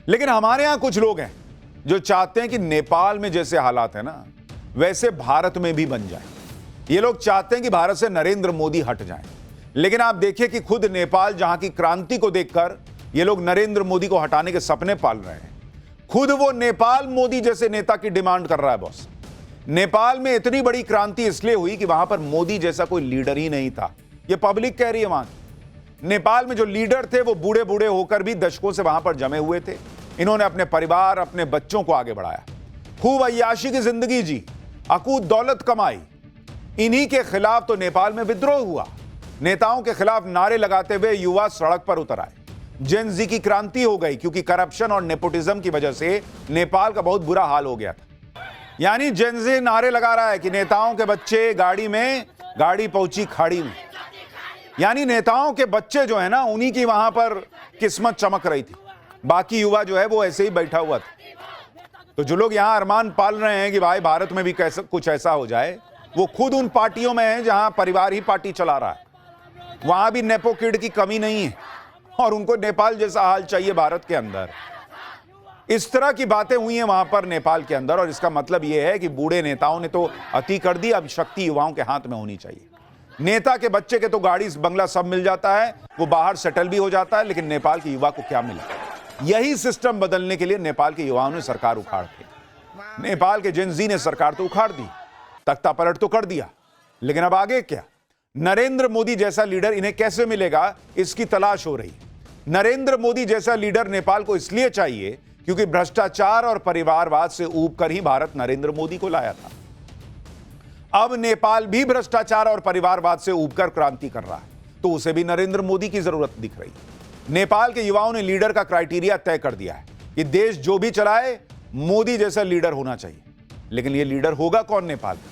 लेकिन हमारे यहां कुछ लोग हैं जो चाहते हैं कि नेपाल में जैसे हालात है ना, वैसे भारत में भी बन जाए। ये लोग चाहते हैं कि भारत से नरेंद्र मोदी हट जाएं। लेकिन आप देखिए कि खुद नेपाल, जहां की क्रांति को देखकर ये लोग नरेंद्र मोदी को हटाने के सपने पाल रहे हैं, खुद वो नेपाल मोदी जैसे नेता की डिमांड कर रहा है। बॉस, नेपाल में इतनी बड़ी क्रांति इसलिए हुई कि वहां पर मोदी जैसा कोई लीडर ही नहीं था। ये पब्लिक कह रही है। वहां नेपाल में जो लीडर थे वो बूढ़े बूढ़े होकर भी दशकों से वहां पर जमे हुए थे। इन्होंने अपने परिवार, अपने बच्चों को आगे बढ़ाया, खूब अय्याशी की जिंदगी जी, अकूत दौलत कमाई। इन्हीं के खिलाफ तो नेपाल में विद्रोह हुआ। नेताओं के खिलाफ नारे लगाते हुए युवा सड़क पर उतर आए। जेन जी की क्रांति हो गई, क्योंकि करप्शन और नेपोटिज्म की वजह से नेपाल का बहुत बुरा हाल हो गया था। यानी जेन जी नारे लगा रहा है कि नेताओं के बच्चे गाड़ी में, गाड़ी पहुंची खाड़ी में। यानी नेताओं के बच्चे जो है ना, उन्हीं की वहां पर किस्मत चमक रही थी। बाकी युवा जो है वो ऐसे ही बैठा हुआ था। तो जो लोग यहां अरमान पाल रहे हैं कि भाई भारत में भी कैसा कुछ ऐसा हो जाए, वो खुद उन पार्टियों में हैं जहां परिवार ही पार्टी चला रहा है। वहां भी नेपो किड की कमी नहीं है और उनको नेपाल जैसा हाल चाहिए भारत के अंदर। इस तरह की बातें हुई हैं वहां पर नेपाल के अंदर, और इसका मतलब यह है कि बूढ़े नेताओं ने तो अति कर दी। अब शक्ति युवाओं के हाथ में होनी चाहिए। नेता के बच्चे के तो गाड़ी बंगला सब मिल जाता है, वो बाहर सेटल भी हो जाता है, लेकिन नेपाल के युवा को क्या मिला? यही सिस्टम बदलने के लिए नेपाल के युवाओं ने सरकार उखाड़ दी। नेपाल के जेन जी ने सरकार तो उखाड़ दी, तख्ता पलट तो कर दिया, लेकिन अब आगे क्या? नरेंद्र मोदी जैसा लीडर इन्हें कैसे मिलेगा, इसकी तलाश हो रही है। नरेंद्र मोदी जैसा लीडर नेपाल को इसलिए चाहिए क्योंकि भ्रष्टाचार और परिवारवाद से ऊब कर ही भारत नरेंद्र मोदी को लाया था। अब नेपाल भी भ्रष्टाचार और परिवारवाद से ऊबकर क्रांति कर रहा है, तो उसे भी नरेंद्र मोदी की जरूरत दिख रही है। नेपाल के युवाओं ने लीडर का क्राइटेरिया तय कर दिया है कि देश जो भी चलाए, मोदी जैसा लीडर होना चाहिए। लेकिन यह लीडर होगा कौन नेपाल का?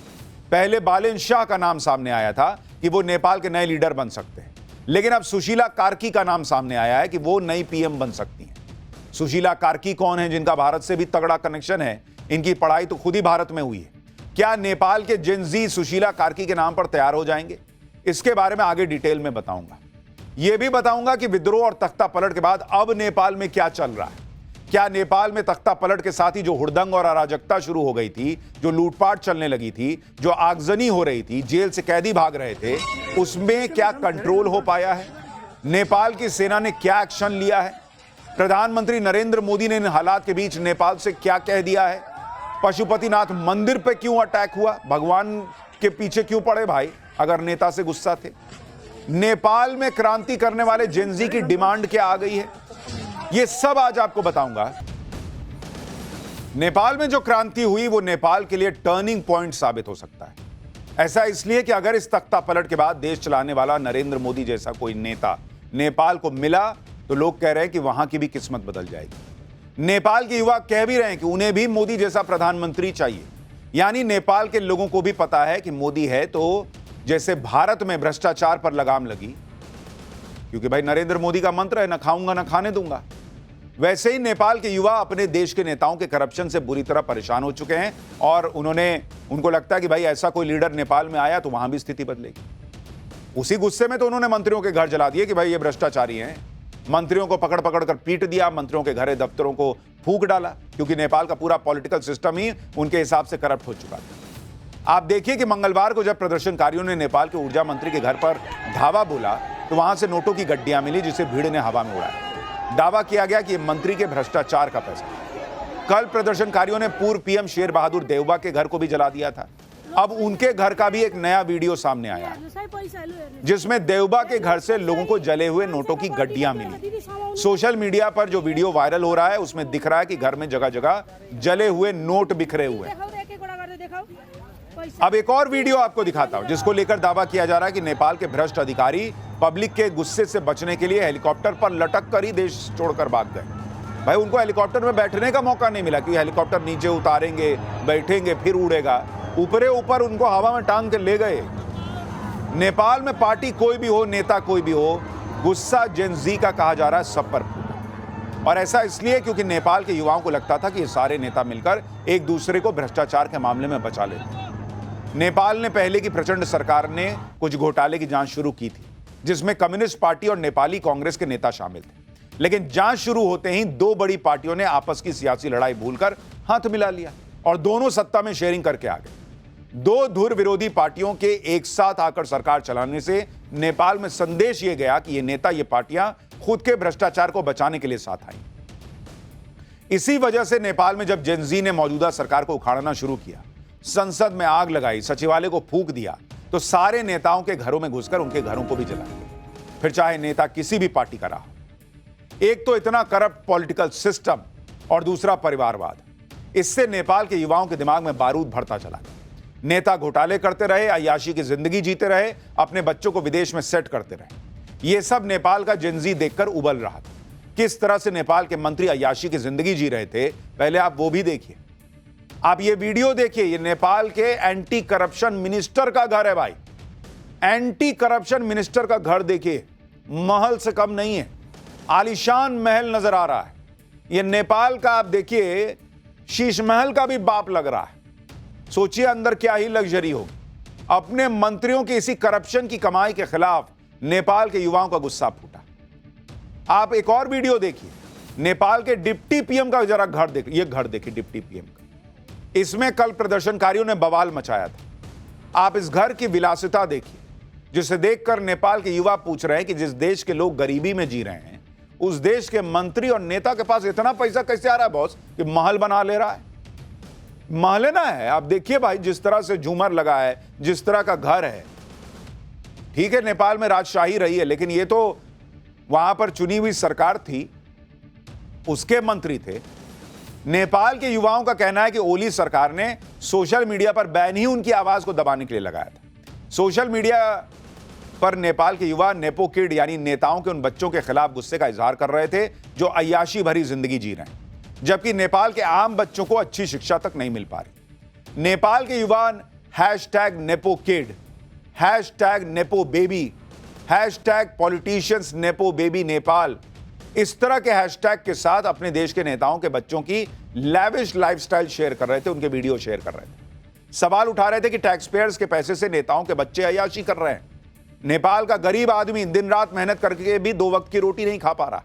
पहले बालेन शाह का नाम सामने आया था कि वो नेपाल के नए लीडर बन सकते हैं, लेकिन अब सुशीला कार्की का नाम सामने आया है कि वो नई पीएम बन सकती हैं। सुशीला कार्की कौन है? जिनका भारत से भी तगड़ा कनेक्शन है। इनकी पढ़ाई तो खुद ही भारत में हुई है। क्या नेपाल के जेन जी सुशीला कार्की के नाम पर तैयार हो जाएंगे? इसके बारे में आगे डिटेल में बताऊंगा। यह भी बताऊंगा कि विद्रोह और तख्ता पलट के बाद अब नेपाल में क्या चल रहा है। क्या नेपाल में तख्ता पलट के साथ ही जो हुड़दंग और अराजकता शुरू हो गई थी, जो लूटपाट चलने लगी थी, जो आगजनी हो रही थी, जेल से कैदी भाग रहे थे, उसमें क्या कंट्रोल हो पाया है? नेपाल की सेना ने क्या एक्शन लिया है? प्रधानमंत्री नरेंद्र मोदी ने इन हालात के बीच नेपाल से क्या कह दिया है? पशुपतिनाथ मंदिर पे क्यों अटैक हुआ? भगवान के पीछे क्यों पड़े भाई, अगर नेता से गुस्सा थे? नेपाल में क्रांति करने वाले जेन जी की डिमांड क्या आ गई है? यह सब आज आपको बताऊंगा। नेपाल में जो क्रांति हुई वो नेपाल के लिए टर्निंग पॉइंट साबित हो सकता है। ऐसा इसलिए कि अगर इस तख्ता पलट के बाद देश चलाने वाला नरेंद्र मोदी जैसा कोई नेता नेपाल को मिला, तो लोग कह रहे हैं कि वहां की भी किस्मत बदल जाएगी। नेपाल के युवा कह भी रहे हैं कि उन्हें भी मोदी जैसा प्रधानमंत्री चाहिए। यानी नेपाल के लोगों को भी पता है कि मोदी है तो जैसे भारत में भ्रष्टाचार पर लगाम लगी, क्योंकि भाई नरेंद्र मोदी का मंत्र है, ना खाऊंगा ना खाने दूंगा, वैसे ही नेपाल के युवा अपने देश के नेताओं के करप्शन से बुरी तरह परेशान हो चुके हैं और उनको लगता है कि भाई ऐसा कोई लीडर नेपाल में आया तो वहां भी स्थिति बदलेगी। उसी गुस्से में तो उन्होंने मंत्रियों के घर जला दिए कि भाई ये भ्रष्टाचारी हैं। मंत्रियों को पकड़ पकड़ कर पीट दिया, मंत्रियों के घरे दफ्तरों को फूंक डाला, क्योंकि नेपाल का पूरा पॉलिटिकल सिस्टम ही उनके हिसाब से करप्ट हो चुका था। आप देखिए कि मंगलवार को जब प्रदर्शनकारियों ने नेपाल के ऊर्जा मंत्री के घर पर धावा बोला तो वहां से नोटों की गड्डियां मिली, जिसे भीड़ ने हवा में उड़ाया। दावा किया गया कि मंत्री के भ्रष्टाचार का पैसा। कल प्रदर्शनकारियों ने पूर्व पीएम शेर बहादुर देउबा के घर को भी जला दिया था। अब उनके घर का भी एक नया वीडियो सामने आया है, जिसमें देउबा के घर से लोगों को जले हुए नोटों की गड्डियां मिली। सोशल मीडिया पर जो वीडियो वायरल हो रहा है उसमें दिख रहा है कि घर में जगह जगह जले हुए नोट बिखरे हुए। अब एक और वीडियो आपको दिखाता हूं, जिसको लेकर दावा किया जा रहा है कि नेपाल के भ्रष्ट अधिकारी पब्लिक के गुस्से से बचने के लिए हेलीकॉप्टर पर लटक कर ही देश छोड़कर भाग गए। भाई उनको हेलीकॉप्टर में बैठने का मौका नहीं मिला, क्योंकि हेलीकॉप्टर नीचे उतारेंगे, बैठेंगे, फिर उड़ेगा। ऊपरे ऊपर उनको हवा में टांग के ले गए। नेपाल में पार्टी कोई भी हो, नेता कोई भी हो, गुस्सा जेन जी का कहा जा रहा है सब पर फूटा। और ऐसा इसलिए क्योंकि नेपाल के युवाओं को लगता था कि ये सारे नेता मिलकर एक दूसरे को भ्रष्टाचार के मामले में बचा लेते। नेपाल ने पहले की प्रचंड सरकार ने कुछ घोटाले की जांच शुरू की थी, जिसमें कम्युनिस्ट पार्टी और नेपाली कांग्रेस के नेता शामिल थे। लेकिन जांच शुरू होते ही दो बड़ी पार्टियों ने आपस की सियासी लड़ाई भूलकर हाथ मिला लिया और दोनों सत्ता में शेयरिंग करके आ गए। दो धुर विरोधी पार्टियों के एक साथ आकर सरकार चलाने से नेपाल में संदेश यह गया कि ये नेता, ये पार्टियां खुद के भ्रष्टाचार को बचाने के लिए साथ आई। इसी वजह से नेपाल में जब जेनजी ने मौजूदा सरकार को उखाड़ना शुरू किया, संसद में आग लगाई, सचिवालय को फूंक दिया, तो सारे नेताओं के घरों में घुसकर उनके घरों को भी जला दिया, फिर चाहे नेता किसी भी पार्टी का रहा। एक तो इतना करप्ट पॉलिटिकल सिस्टम और दूसरा परिवारवाद। इससे नेपाल के युवाओं के दिमाग में बारूद भरता चला गया। नेता घोटाले करते रहे, अय्याशी की जिंदगी जीते रहे, अपने बच्चों को विदेश में सेट करते रहे। यह सब नेपाल का जेनजी देखकर उबल रहा था। किस तरह से नेपाल के मंत्री अय्याशी की जिंदगी जी रहे थे, पहले आप वो भी देखिए। आप ये वीडियो देखिए। ये नेपाल के एंटी करप्शन मिनिस्टर का घर है भाई। एंटी करप्शन मिनिस्टर का घर देखिए, महल से कम नहीं है, आलीशान महल नजर आ रहा है। ये नेपाल का आप देखिए, शीश महल का भी बाप लग रहा है। सोचिए अंदर क्या ही लग्जरी होगी। अपने मंत्रियों की इसी करप्शन की कमाई के खिलाफ नेपाल के युवाओं का गुस्सा फूटा। आप एक और वीडियो देखिए, नेपाल के डिप्टी पीएम का जरा घर देखिए। ये घर देखिए डिप्टी पीएम का। इसमें कल प्रदर्शनकारियों ने बवाल मचाया था। आप इस घर की विलासिता देखिए, जिसे देखकर नेपाल के युवा पूछ रहे हैं कि जिस देश के लोग गरीबी में जी रहे हैं, उस देश के मंत्री और नेता के पास इतना पैसा कैसे आ रहा है बॉस कि महल बना ले रहा है। महल ना है। आप देखिए भाई, जिस तरह से झूमर लगा है, जिस तरह का घर है। ठीक है, नेपाल में राजशाही रही है, लेकिन ये तो वहां पर चुनी हुई सरकार थी, उसके मंत्री थे। नेपाल के युवाओं का कहना है कि ओली सरकार ने सोशल मीडिया पर बैन ही उनकी आवाज को दबाने के लिए लगाया था। सोशल मीडिया पर नेपाल के युवा नेपो किड यानी नेताओं के उन बच्चों के खिलाफ गुस्से का इजहार कर रहे थे जो अय्याशी भरी जिंदगी जी रहे हैं, जबकि नेपाल के आम बच्चों को अच्छी शिक्षा तक नहीं मिल पा रही। नेपाल के युवा hashtag nepo kid, hashtag nepo baby, hashtag politicians nepo baby Nepal, इस तरह के हैशटैग के साथ अपने देश के नेताओं के बच्चों की लैविश लाइफस्टाइल शेयर कर रहे थे, उनके वीडियो शेयर कर रहे थे। सवाल उठा रहे थे कि टैक्स पेयर्स के पैसे से नेताओं के बच्चे अय्याशी कर रहे हैं। नेपाल का गरीब आदमी दिन रात मेहनत करके भी 2 वक्त की रोटी नहीं खा पा रहा।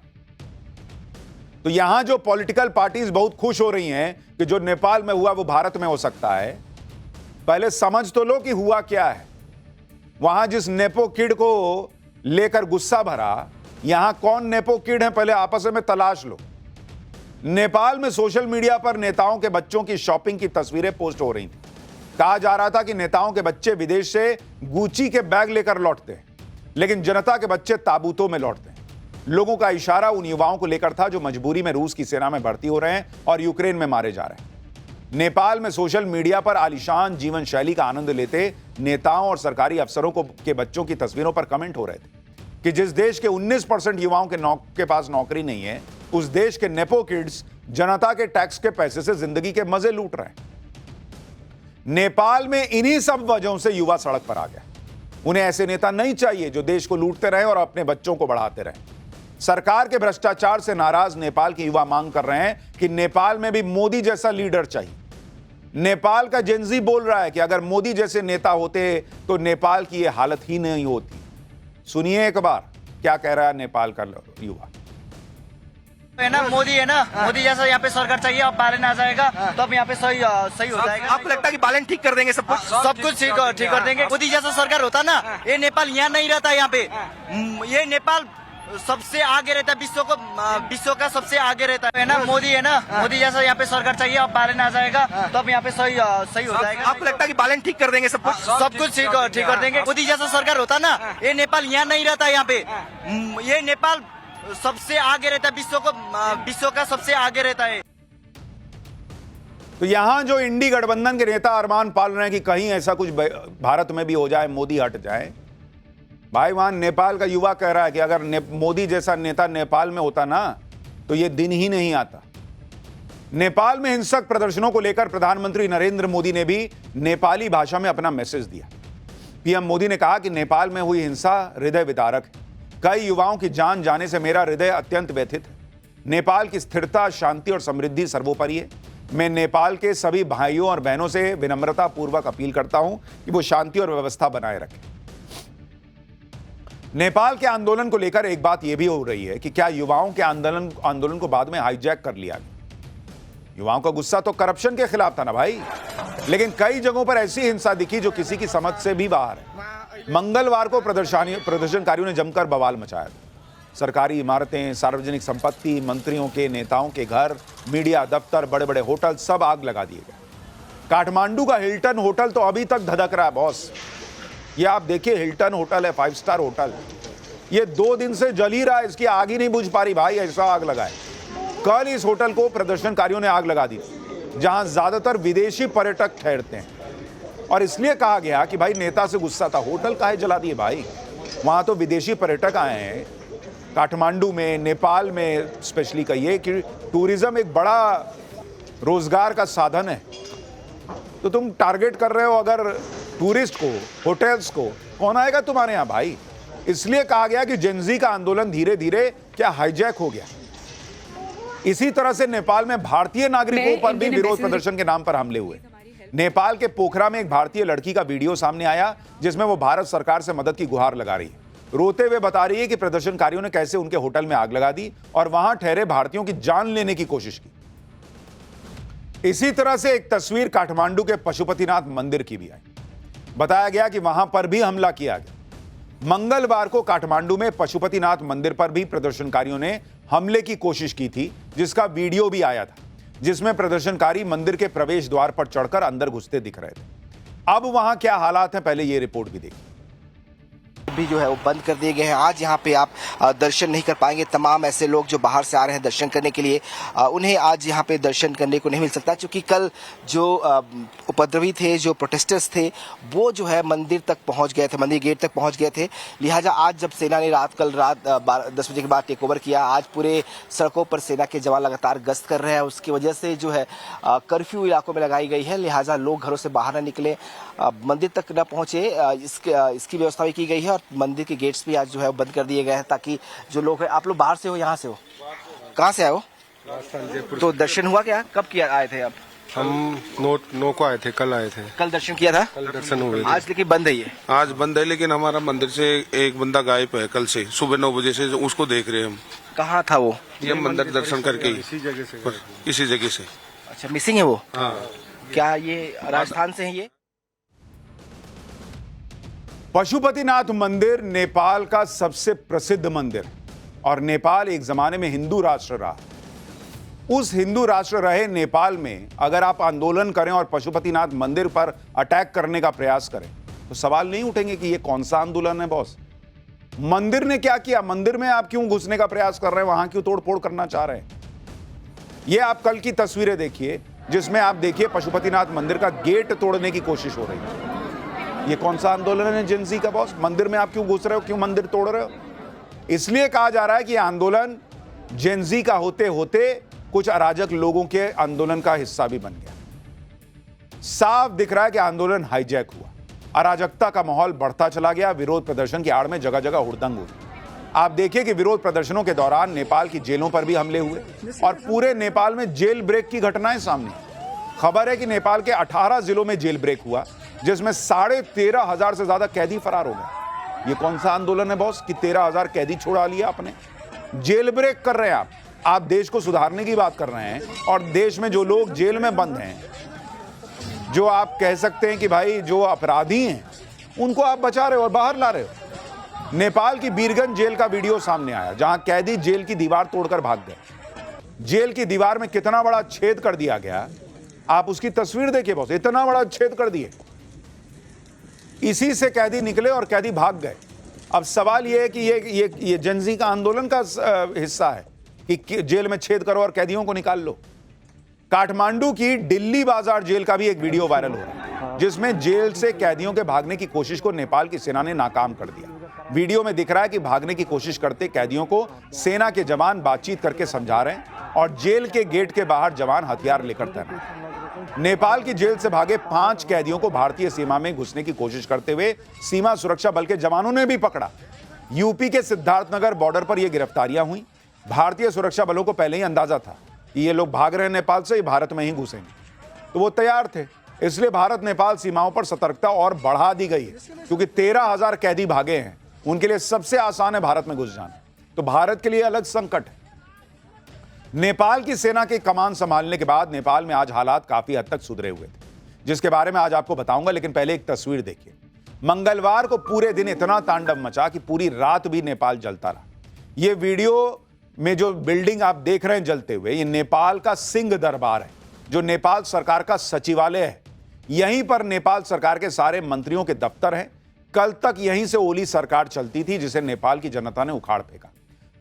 तो यहां जो पॉलिटिकल पार्टीज बहुत खुश हो रही हैं कि जो नेपाल में हुआ वो भारत में हो सकता है, पहले समझ तो लो कि हुआ क्या है। वहां जिस नेपो किड को लेकर गुस्सा भरा, यहां कौन नेपो किड है पहले आपस में तलाश लो। नेपाल में सोशल मीडिया पर नेताओं के बच्चों की शॉपिंग की तस्वीरें पोस्ट हो रही थी। कहा जा रहा था कि नेताओं के बच्चे विदेश से गुची के बैग लेकर लौटते हैं, लेकिन जनता के बच्चे ताबूतों में लौटते हैं। लोगों का इशारा उन युवाओं को लेकर था जो मजबूरी में रूस की सेना में भर्ती हो रहे हैं और यूक्रेन में मारे जा रहे हैं। नेपाल में सोशल मीडिया पर आलीशान जीवन शैली का आनंद लेते नेताओं और सरकारी अफसरों के बच्चों की तस्वीरों पर कमेंट हो रहे थे कि जिस देश के 19% युवाओं के पास नौकरी नहीं है, उस देश के नेपो किड्स जनता के टैक्स के पैसे से जिंदगी के मजे लूट रहे हैं। नेपाल में इन्हीं सब वजहों से युवा सड़क पर आ गया। उन्हें ऐसे नेता नहीं चाहिए जो देश को लूटते रहे और अपने बच्चों को बढ़ाते रहे। सरकार के भ्रष्टाचार से नाराज नेपाल के युवा मांग कर रहे हैं कि नेपाल में भी मोदी जैसा लीडर चाहिए। नेपाल का जेनजी बोल रहा है कि अगर मोदी जैसे नेता होते तो नेपाल की यह हालत ही नहीं होती। सुनिए एक बार क्या कह रहा है नेपाल का युवा। है ना, मोदी है ना, मोदी जैसा यहाँ पे सरकार चाहिए। अब बालन आ जाएगा तो अब यहाँ पे सही हो जाएगा। आपको लगता है कि बालन ठीक कर देंगे सब कुछ ठीक कर देंगे। मोदी जैसा सरकार होता ना, ये नेपाल यहाँ नहीं रहता। यहाँ पे ये नेपाल सबसे आगे रहता है, विश्व का सबसे आगे रहता है ना। मोदी है ना, मोदी जैसा यहाँ पे सरकार चाहिए। अब बालन आ जाएगा तो अब यहाँ पे सही हो जाएगा। आपको लगता है कि बालन ठीक कर देंगे सब कुछ ठीक कर देंगे। मोदी जैसा सरकार होता ना, ये नेपाल यहाँ नहीं रहता। यहाँ पे ये नेपाल सबसे आगे रहता है, विश्व का सबसे आगे रहता है। तो यहां जो इंडी गठबंधन के नेता अरमान पाल रहे हैं कि कहीं ऐसा कुछ भारत में भी हो जाए, मोदी हट जाए। भाई वहां नेपाल का युवा कह रहा है कि अगर मोदी जैसा नेता नेपाल में होता ना तो यह दिन ही नहीं आता। नेपाल में हिंसक प्रदर्शनों को लेकर प्रधानमंत्री नरेंद्र मोदी ने भी नेपाली भाषा में अपना मैसेज दिया। पीएम मोदी ने कहा कि नेपाल में हुई हिंसा हृदय विदारक है। कई युवाओं की जान जाने से मेरा हृदय अत्यंत व्यथित है। नेपाल की स्थिरता, शांति और समृद्धि सर्वोपरि है। मैं नेपाल के सभी भाइयों और बहनों से विनम्रता पूर्वक अपील करता हूं कि वो शांति और व्यवस्था बनाए रखें। नेपाल के आंदोलन को लेकर एक बात यह भी हो रही है कि क्या युवाओं के आंदोलन को बाद में हाईजैक कर लिया गया। युवाओं का गुस्सा तो करप्शन के खिलाफ था ना भाई, लेकिन कई जगहों पर ऐसी हिंसा दिखी जो किसी की समझ से भी बाहर है। मंगलवार को प्रदर्शनकारियों ने जमकर बवाल मचाया था। सरकारी इमारतें, सार्वजनिक संपत्ति, मंत्रियों के, नेताओं के घर, मीडिया दफ्तर, बड़े बड़े होटल सब आग लगा दिए गए। काठमांडू का हिल्टन होटल तो अभी तक धधक रहा है बॉस। ये आप देखिए, हिल्टन होटल है, 5 स्टार होटल, ये 2 दिन से जल ही रहा है, इसकी आग ही नहीं बुझ पा रही भाई, ऐसा आग लगा है। कल इस होटल को प्रदर्शनकारियों ने आग लगा दी, जहां ज्यादातर विदेशी पर्यटक ठहरते हैं। और इसलिए कहा गया कि भाई नेता से गुस्सा था, होटल काहे जला दिए भाई, वहां तो विदेशी पर्यटक आए हैं। काठमांडू में, नेपाल में स्पेशली कहिए कि टूरिज्म एक बड़ा रोजगार का साधन है, तो तुम टारगेट कर रहे हो अगर टूरिस्ट को, होटल्स को, कौन आएगा तुम्हारे यहां भाई। इसलिए कहा गया कि जेनजी का आंदोलन धीरे धीरे क्या हाईजैक हो गया। इसी तरह से नेपाल में भारतीय नागरिकों पर भी विरोध प्रदर्शन के नाम पर हमले हुए। नेपाल के पोखरा में एक भारतीय लड़की का वीडियो सामने आया जिसमें वो भारत सरकार से मदद की गुहार लगा रही है। रोते हुए बता रही है कि प्रदर्शनकारियों ने कैसे उनके होटल में आग लगा दी और वहां ठहरे भारतीयों की जान लेने की कोशिश की। इसी तरह से एक तस्वीर काठमांडू के पशुपतिनाथ मंदिर की भी आई। बताया गया कि वहां पर भी हमला किया गया। मंगलवार को काठमांडू में पशुपतिनाथ मंदिर पर भी प्रदर्शनकारियों ने हमले की कोशिश की थी, जिसका वीडियो भी आया था, जिसमें प्रदर्शनकारी मंदिर के प्रवेश द्वार पर चढ़कर अंदर घुसते दिख रहे थे। अब वहां क्या हालात हैं, पहले यह रिपोर्ट भी देखिए। भी जो है वो बंद कर दिए गए हैं। आज यहाँ पे आप दर्शन नहीं कर पाएंगे। तमाम ऐसे लोग जो बाहर से आ रहे हैं दर्शन करने के लिए, उन्हें आज यहाँ पे दर्शन करने को नहीं मिल सकता, क्योंकि कल जो उपद्रवी थे, जो प्रोटेस्टर्स थे, वो जो है मंदिर तक पहुँच गए थे, मंदिर गेट तक पहुँच गए थे। लिहाजा आज जब सेना ने कल रात 10 बजे के बाद टेक ओवर किया, आज पूरे सड़कों पर सेना के जवान लगातार गश्त कर रहे हैं। उसकी वजह से जो है कर्फ्यू इलाकों में लगाई गई है। लिहाजा लोग घरों से बाहर न निकले, मंदिर तक न पहुंचे, इसकी व्यवस्था भी की गई है। और मंदिर के गेट्स भी आज जो है बंद कर दिए गए हैं, ताकि जो लोग हैं, आप लोग बाहर से हो, यहाँ से हो, कहाँ से आए हो? तो दर्शन हुआ क्या? कब किया आए थे आप? हम नौ को आए थे, कल आए थे। कल दर्शन किया था? कल दर्शन हुए थे। आज लेकिन बंद है ये? आज बंद है, लेकिन हमारा मंदिर से एक बंदा गायब है कल से, सुबह 9 बजे से उसको देख रहे हैं हम। कहाँ था वो? ये मंदिर दर्शन करके इसी जगह से। अच्छा, मिसिंग है वो? हाँ। क्या ये राजस्थान से है ये? पशुपतिनाथ मंदिर नेपाल का सबसे प्रसिद्ध मंदिर, और नेपाल एक जमाने में हिंदू राष्ट्र रहा। उस हिंदू राष्ट्र रहे नेपाल में अगर आप आंदोलन करें और पशुपतिनाथ मंदिर पर अटैक करने का प्रयास करें, तो सवाल नहीं उठेंगे कि यह कौन सा आंदोलन है बॉस। मंदिर ने क्या किया? मंदिर में आप क्यों घुसने का प्रयास कर रहे हैं, वहां क्यों तोड़फोड़ करना चाह रहे हैं? यह आप कल की तस्वीरें देखिए, जिसमें आप देखिए पशुपतिनाथ मंदिर का गेट तोड़ने की कोशिश हो रही है। ये कौन सा आंदोलन है जेनजी का बॉस? मंदिर में आप क्यों घुस रहे हो, क्यों मंदिर तोड़ रहे हो? इसलिए कहा जा रहा है कि आंदोलन जेनजी का होते होते कुछ अराजक लोगों के आंदोलन का हिस्सा भी बन गया। साफ दिख रहा है कि आंदोलन हाईजैक हुआ, अराजकता का माहौल बढ़ता चला गया। विरोध प्रदर्शन की आड़ में जगह जगह हुड़दंग हुई। आप देखिए कि विरोध प्रदर्शनों के दौरान नेपाल की जेलों पर भी हमले हुए और पूरे नेपाल में जेल ब्रेक की घटनाएं सामने। खबर है कि नेपाल के 18 जिलों में जेल ब्रेक हुआ, जिसमें 13,500 से ज्यादा कैदी फरार हो गए। ये कौन सा आंदोलन है बॉस कि 13,000 कैदी छुड़ा लिया आपने? जेल ब्रेक कर रहे हैं आप देश को सुधारने की बात कर रहे हैं, और देश में जो लोग जेल में बंद हैं, जो आप कह सकते हैं कि भाई जो अपराधी हैं, उनको आप बचा रहे हो और बाहर ला रहे हो। नेपाल की बीरगंज जेल का वीडियो सामने आया, जहां कैदी जेल की दीवार तोड़कर भाग गए। जेल की दीवार में कितना बड़ा छेद कर दिया गया, आप उसकी तस्वीर देखिए बॉस, इतना बड़ा छेद कर दिए। इसी से कैदी निकले और कैदी भाग गए। अब सवाल यह है कि ये जेनजी का आंदोलन का हिस्सा है कि जेल में छेद करो और कैदियों को निकाल लो। काठमांडू की दिल्ली बाजार जेल का भी एक वीडियो वायरल हो रहा है, जिसमें जेल से कैदियों के भागने की कोशिश को नेपाल की सेना ने नाकाम कर दिया। वीडियो में दिख रहा है कि भागने की कोशिश करते कैदियों को सेना के जवान बातचीत करके समझा रहे हैं, और जेल के गेट के बाहर जवान हथियार लेकर तैनात। नेपाल की जेल से भागे 5 कैदियों को भारतीय सीमा में घुसने की कोशिश करते हुए सीमा सुरक्षा बल के जवानों ने भी पकड़ा। यूपी के सिद्धार्थनगर बॉर्डर पर यह गिरफ्तारियां हुई। भारतीय सुरक्षा बलों को पहले ही अंदाजा था कि ये लोग भाग रहे हैं नेपाल से, भारत में ही घुसेंगे, तो वो तैयार थे। इसलिए भारत नेपाल सीमाओं पर सतर्कता और बढ़ा दी गई है, क्योंकि 13,000 कैदी भागे हैं उनके लिए सबसे आसान है भारत में घुस जाना। तो भारत के लिए अलग संकट है। नेपाल की सेना की कमान संभालने के बाद नेपाल में आज हालात काफी हद तक सुधरे हुए थे, जिसके बारे में आज आपको बताऊंगा। लेकिन पहले एक तस्वीर देखिए। मंगलवार को पूरे दिन इतना तांडव मचा कि पूरी रात भी नेपाल जलता रहा। यह वीडियो में जो बिल्डिंग आप देख रहे हैं जलते हुए, ये नेपाल का सिंह दरबार है, जो नेपाल सरकार का सचिवालय है। यहीं पर नेपाल सरकार के सारे मंत्रियों के दफ्तर हैं। कल तक यहीं से ओली सरकार चलती थी, जिसे नेपाल की जनता ने उखाड़ फेंका।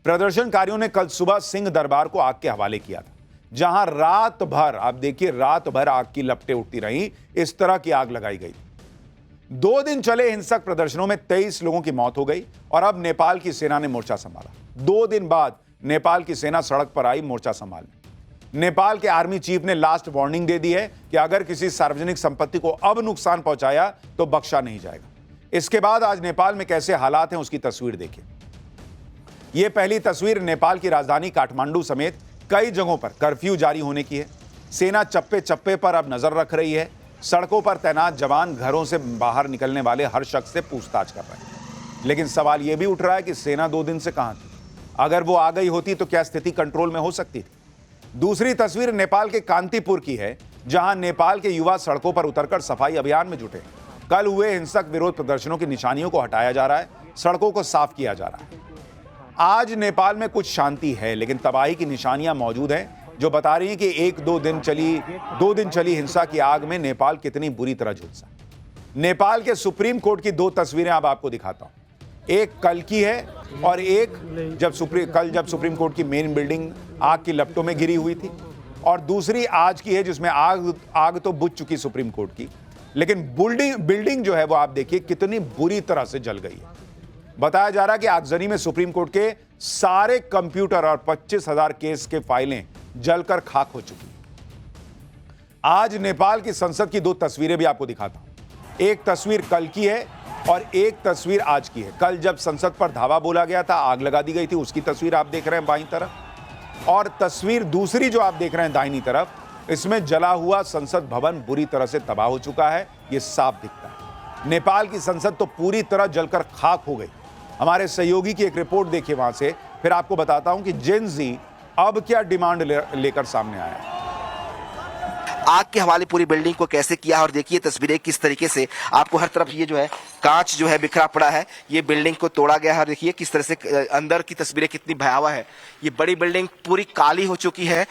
प्रदर्शनकारियों ने कल सुबह सिंह दरबार को आग के हवाले किया था, जहां रात भर, आप देखिए, रात भर आग की लपटें उठती रहीं। इस तरह की आग लगाई गई थी। 2 दिन चले हिंसक प्रदर्शनों में 23 लोगों की मौत हो गई और अब नेपाल की सेना ने मोर्चा संभाला। 2 दिन बाद नेपाल की सेना सड़क पर आई मोर्चा संभालने। नेपाल के आर्मी चीफ ने लास्ट वार्निंग दे दी है कि अगर किसी सार्वजनिक संपत्ति को अब नुकसान पहुंचाया तो बख्शा नहीं जाएगा। इसके बाद आज नेपाल में कैसे हालात हैं उसकी तस्वीर देखिए। यह पहली तस्वीर नेपाल की राजधानी काठमांडू समेत कई जगहों पर कर्फ्यू जारी होने की है। सेना चप्पे चप्पे पर अब नजर रख रही है। सड़कों पर तैनात जवान घरों से बाहर निकलने वाले हर शख्स से पूछताछ कर रहे हैं। लेकिन सवाल यह भी उठ रहा है कि सेना 2 दिन से कहां थी? अगर वो आ गई होती तो क्या स्थिति कंट्रोल में हो सकती थी? दूसरी तस्वीर नेपाल के कांतिपुर की है, जहां नेपाल के युवा सड़कों पर उतरकर सफाई अभियान में जुटे। कल हुए हिंसक विरोध प्रदर्शनों की निशानियों को हटाया जा रहा है, सड़कों को साफ किया जा रहा है। आज नेपाल में कुछ शांति है, लेकिन तबाही की निशानियां मौजूद हैं, जो बता रही हैं कि 2 दिन चली हिंसा की आग में नेपाल कितनी बुरी तरह झुलसा। नेपाल के सुप्रीम कोर्ट की 2 तस्वीरें अब आपको दिखाता हूं। एक कल की है और एक जब सुप्रीम कोर्ट की मेन बिल्डिंग आग की लपटों में गिरी हुई थी, और दूसरी आज की है जिसमें आग तो बुझ चुकी सुप्रीम कोर्ट की, लेकिन बिल्डिंग जो है वो आप देखिए कितनी बुरी तरह से जल गई है। बताया जा रहा है कि आगजनी में सुप्रीम कोर्ट के सारे कंप्यूटर और 25,000 केस के फाइलें जलकर खाक हो चुकी। आज नेपाल की संसद की 2 तस्वीरें भी आपको दिखाता हूं। एक तस्वीर कल की है और एक तस्वीर आज की है। कल जब संसद पर धावा बोला गया था, आग लगा दी गई थी, उसकी तस्वीर आप देख रहे हैं बाईं तरफ। और तस्वीर दूसरी जो आप देख रहे हैं दाहिनी तरफ, इसमें जला हुआ संसद भवन बुरी तरह से तबाह हो चुका है। यह साफ दिखता है। नेपाल की संसद तो पूरी तरह जलकर खाक हो गई। हमारे सहयोगी की एक रिपोर्ट देखिए वहां से, फिर आपको बताता हूं कि जेन जी अब क्या डिमांड लेकर सामने आया है। आग के हवाले पूरी बिल्डिंग को कैसे किया, और देखिए तस्वीरें किस तरीके से आपको हर तरफ ये जो है कांच जो है बिखरा पड़ा है, ये बिल्डिंग को तोड़ा गया है। और देखिए किस तरह से अंदर की तस्वीरें कितनी भयावह है। ये बड़ी बिल्डिंग पूरी काली हो चुकी है,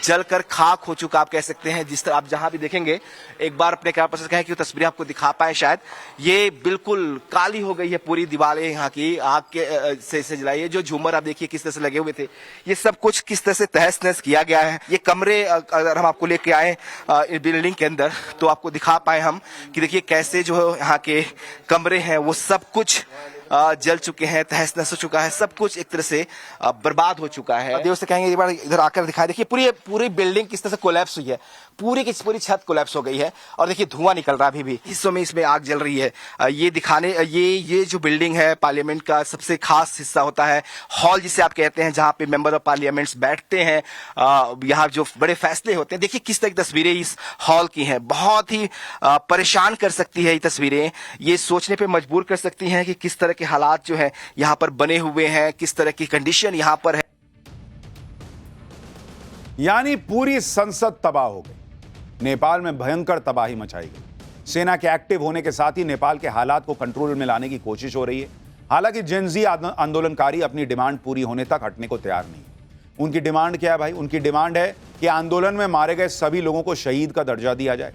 जलकर खाक हो चुका आप कह सकते हैं। जिस तरह आप जहां भी देखेंगे, एक बार अपने कैमरा पर्सन कहें कि वो तस्वीरें आपको दिखा पाए शायद, ये बिल्कुल काली हो गई है पूरी दीवारें यहाँ की आग के से जलाई है। जो झूमर आप देखिए किस तरह से लगे हुए थे, ये सब कुछ किस तरह से तहस नहस किया गया है। ये कमरे अगर हम आपको लेके आए बिल्डिंग के अंदर तो आपको दिखा पाए हम कि देखिए कैसे जो यहाँ के कमरे हैं वो सब कुछ जल चुके हैं, तहस नहस हो चुका है, सब कुछ एक तरह से बर्बाद हो चुका है। देव से कहेंगे एक बार इधर आकर दिखाई। देखिए पूरी बिल्डिंग किस तरह से कोलैप्स हुई है, पूरी की पूरी छत कोलैप्स हो गई है। और देखिए धुआं निकल रहा अभी भी, हिस्सों में इसमें आग जल रही है। ये जो बिल्डिंग है पार्लियामेंट का सबसे खास हिस्सा होता है, हॉल जिसे आप कहते हैं, जहां पे मेंबर ऑफ पार्लियामेंट्स बैठते हैं, यहाँ जो बड़े फैसले होते हैं। देखिए किस तरह की तस्वीरें इस हॉल की हैं, बहुत ही परेशान कर सकती है ये तस्वीरें। ये सोचने पे मजबूर कर सकती हैं कि किस तरह के हालात जो है यहाँ पर बने हुए हैं, किस तरह की कंडीशन यहाँ पर है। यानी पूरी संसद तबाह हो गई। नेपाल में भयंकर तबाही मचाई गई। सेना के एक्टिव होने के साथ ही नेपाल के हालात को कंट्रोल में लाने की कोशिश हो रही है। हालांकि जेनजी आंदोलनकारी अपनी डिमांड पूरी होने तक हटने को तैयार नहीं। उनकी डिमांड क्या है भाई? उनकी डिमांड है कि आंदोलन में मारे गए सभी लोगों को शहीद का दर्जा दिया जाए,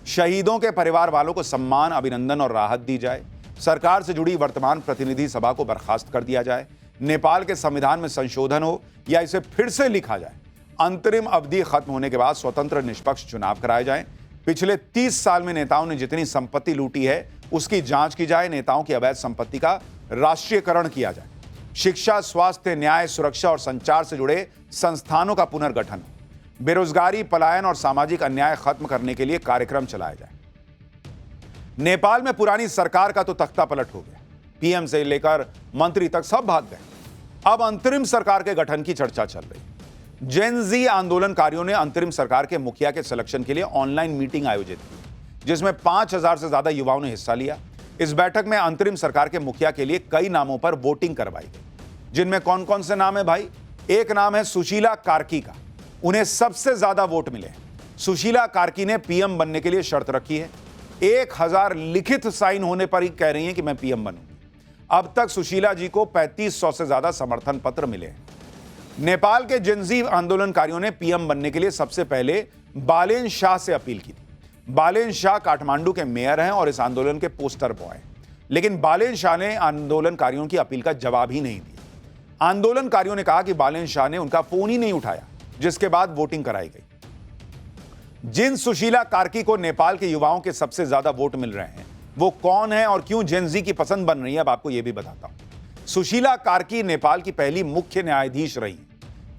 शहीदों के परिवार वालों को सम्मान, अभिनंदन और राहत दी जाए, सरकार से जुड़ी वर्तमान प्रतिनिधि सभा को बर्खास्त कर दिया जाए, नेपाल के संविधान में संशोधन हो या इसे फिर से लिखा जाए, अंतरिम अवधि खत्म होने के बाद स्वतंत्र निष्पक्ष चुनाव कराए जाएं, पिछले 30 साल में नेताओं ने जितनी संपत्ति लूटी है उसकी जांच की जाए, नेताओं की अवैध संपत्ति का राष्ट्रीयकरण किया जाए, शिक्षा, स्वास्थ्य, न्याय, सुरक्षा और संचार से जुड़े संस्थानों का पुनर्गठन, बेरोजगारी, पलायन और सामाजिक अन्याय खत्म करने के लिए कार्यक्रम चलाया जाए। नेपाल में पुरानी सरकार का तो तख्ता पलट हो गया, पीएम से लेकर मंत्री तक सब भाग गए। अब अंतरिम सरकार के गठन की चर्चा चल रही। जेन-जी आंदोलनकारियों ने अंतरिम सरकार के मुखिया के सिलेक्शन के लिए ऑनलाइन मीटिंग आयोजित की, जिसमें 5,000 से ज्यादा युवाओं ने हिस्सा लिया। इस बैठक में अंतरिम सरकार के मुखिया के लिए कई नामों पर वोटिंग करवाई गई, जिनमें कौन कौन से नाम है भाई? एक नाम है सुशीला कार्की का। उन्हें सबसे ज्यादा वोट मिले। सुशीला कार्की ने पीएम बनने के लिए शर्त रखी है। 1000 लिखित साइन होने पर ही कह रही हैं कि मैं पीएम बनूंगी। अब तक सुशीला जी को 3500 से ज्यादा समर्थन पत्र मिले हैं। नेपाल के जेनजी आंदोलनकारियों ने पीएम बनने के लिए सबसे पहले बालेन शाह से अपील की थी। बालेन शाह काठमांडू के मेयर हैं और इस आंदोलन के पोस्टर बॉय हैं। लेकिन बालेन शाह ने आंदोलनकारियों की अपील का जवाब ही नहीं दिया। आंदोलनकारियों ने कहा कि बालेन शाह ने उनका फोन ही नहीं उठाया, जिसके बाद वोटिंग कराई गई। जिन सुशीला कार्की को नेपाल के युवाओं के सबसे ज्यादा वोट मिल रहे हैं, वो कौन है और क्यों जेनजी की पसंद बन रही है, अब आपको यह भी बताता हूं। सुशीला कार्की नेपाल की पहली मुख्य न्यायाधीश रही।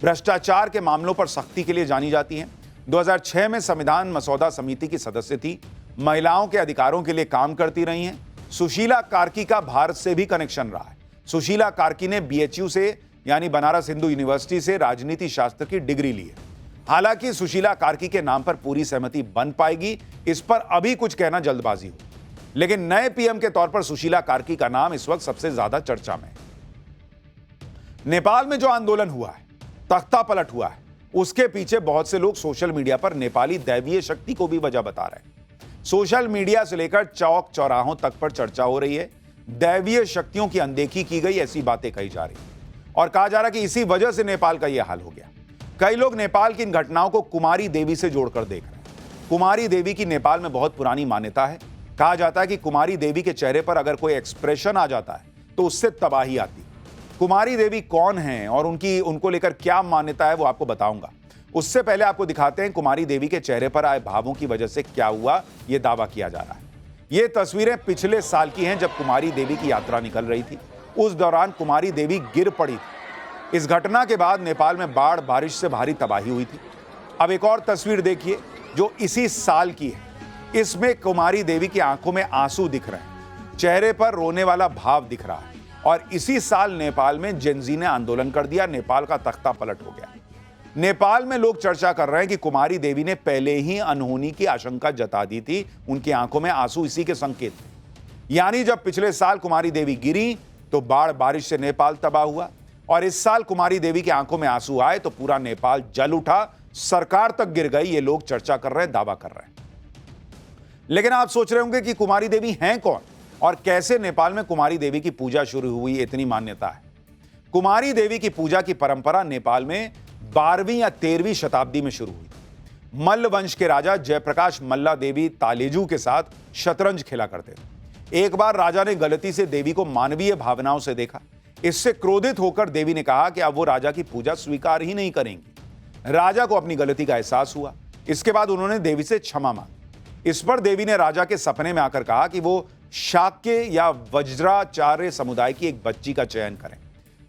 भ्रष्टाचार के मामलों पर सख्ती के लिए जानी जाती हैं। 2006 में संविधान मसौदा समिति की सदस्य थी। महिलाओं के अधिकारों के लिए काम करती रही हैं। सुशीला कार्की का भारत से भी कनेक्शन रहा है। सुशीला कार्की ने BHU से यानी बनारस हिंदू यूनिवर्सिटी से राजनीति शास्त्र की डिग्री ली है। हालांकि सुशीला कार्की के नाम पर पूरी सहमति बन पाएगी, इस पर अभी कुछ कहना जल्दबाजी हो। लेकिन नए पीएम के तौर पर सुशीला कार्की का नाम इस वक्त सबसे ज्यादा चर्चा में है। नेपाल में जो आंदोलन हुआ है, तख्ता पलट हुआ है, उसके पीछे बहुत से लोग सोशल मीडिया पर नेपाली दैवीय शक्ति को भी वजह बता रहे हैं। सोशल मीडिया से लेकर चौक चौराहों तक पर चर्चा हो रही है। दैवीय शक्तियों की अनदेखी की गई, ऐसी बातें कही जा रही हैं और कहा जा रहा है कि इसी वजह से नेपाल का यह हाल हो गया। कई लोग नेपाल की इन घटनाओं को कुमारी देवी से जोड़कर देख रहे हैं। कुमारी देवी की नेपाल में बहुत पुरानी मान्यता है। कहा जाता है कि कुमारी देवी के चेहरे पर अगर कोई एक्सप्रेशन आ जाता है तो उससे तबाही आती है। कुमारी देवी कौन है और उनको लेकर क्या मान्यता है, वो आपको बताऊंगा। उससे पहले आपको दिखाते हैं कुमारी देवी के चेहरे पर आए भावों की वजह से क्या हुआ, यह दावा किया जा रहा है। ये तस्वीरें पिछले साल की हैं, जब कुमारी देवी की यात्रा निकल रही थी। उस दौरान कुमारी देवी गिर पड़ी थी। इस घटना के बाद नेपाल में बाढ़ बारिश से भारी तबाही हुई थी। अब एक और तस्वीर देखिए जो इसी साल की है। इसमें कुमारी देवी की आंखों में आंसू दिख रहे हैं, चेहरे पर रोने वाला भाव दिख रहा है। और इसी साल नेपाल में जेनजी ने आंदोलन कर दिया। नेपाल का तख्ता पलट हो गया। नेपाल में लोग चर्चा कर रहे हैं कि कुमारी देवी ने पहले ही अनहोनी की आशंका जता दी थी। उनकी आंखों में आंसू इसी के संकेत थे। यानी जब पिछले साल कुमारी देवी गिरी तो बाढ़ बारिश से नेपाल तबाह हुआ, और इस साल कुमारी देवी की आंखों में आंसू आए तो पूरा नेपाल जल उठा, सरकार तक गिर गई। ये लोग चर्चा कर रहे हैं, दावा कर रहे हैं। लेकिन आप सोच रहे होंगे कि कुमारी देवी हैं कौन और कैसे नेपाल में कुमारी देवी की पूजा शुरू हुई, इतनी मान्यता है। कुमारी देवी की पूजा की परंपरा नेपाल में 12वीं या 13वीं शताब्दी में शुरू हुई। मल्ल वंश के राजा जयप्रकाश मल्ला देवी तालेजू के साथ शतरंज खेला करते थे। एक बार राजा ने गलती से देवी को मानवीय भावनाओं से देखा। इससे क्रोधित होकर देवी ने कहा कि अब वो राजा की पूजा स्वीकार ही नहीं करेंगी। राजा को अपनी गलती का एहसास हुआ। इसके बाद उन्होंने देवी से क्षमा मांगी। इस पर देवी ने राजा के सपने में आकर कहा कि वो शाक्य या वज्राचार्य समुदाय की एक बच्ची का चयन करें।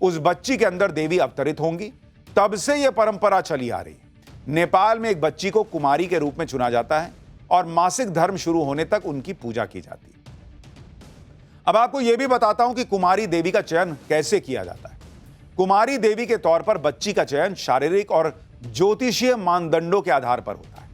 उस बच्ची के अंदर देवी अवतरित होंगी। तब से यह परंपरा चली आ रही है। नेपाल में एक बच्ची को कुमारी के रूप में चुना जाता है और मासिक धर्म शुरू होने तक उनकी पूजा की जाती है। अब आपको यह भी बताता हूं कि कुमारी देवी का चयन कैसे किया जाता है। कुमारी देवी के तौर पर बच्ची का चयन शारीरिक और ज्योतिषीय मानदंडों के आधार पर होता है।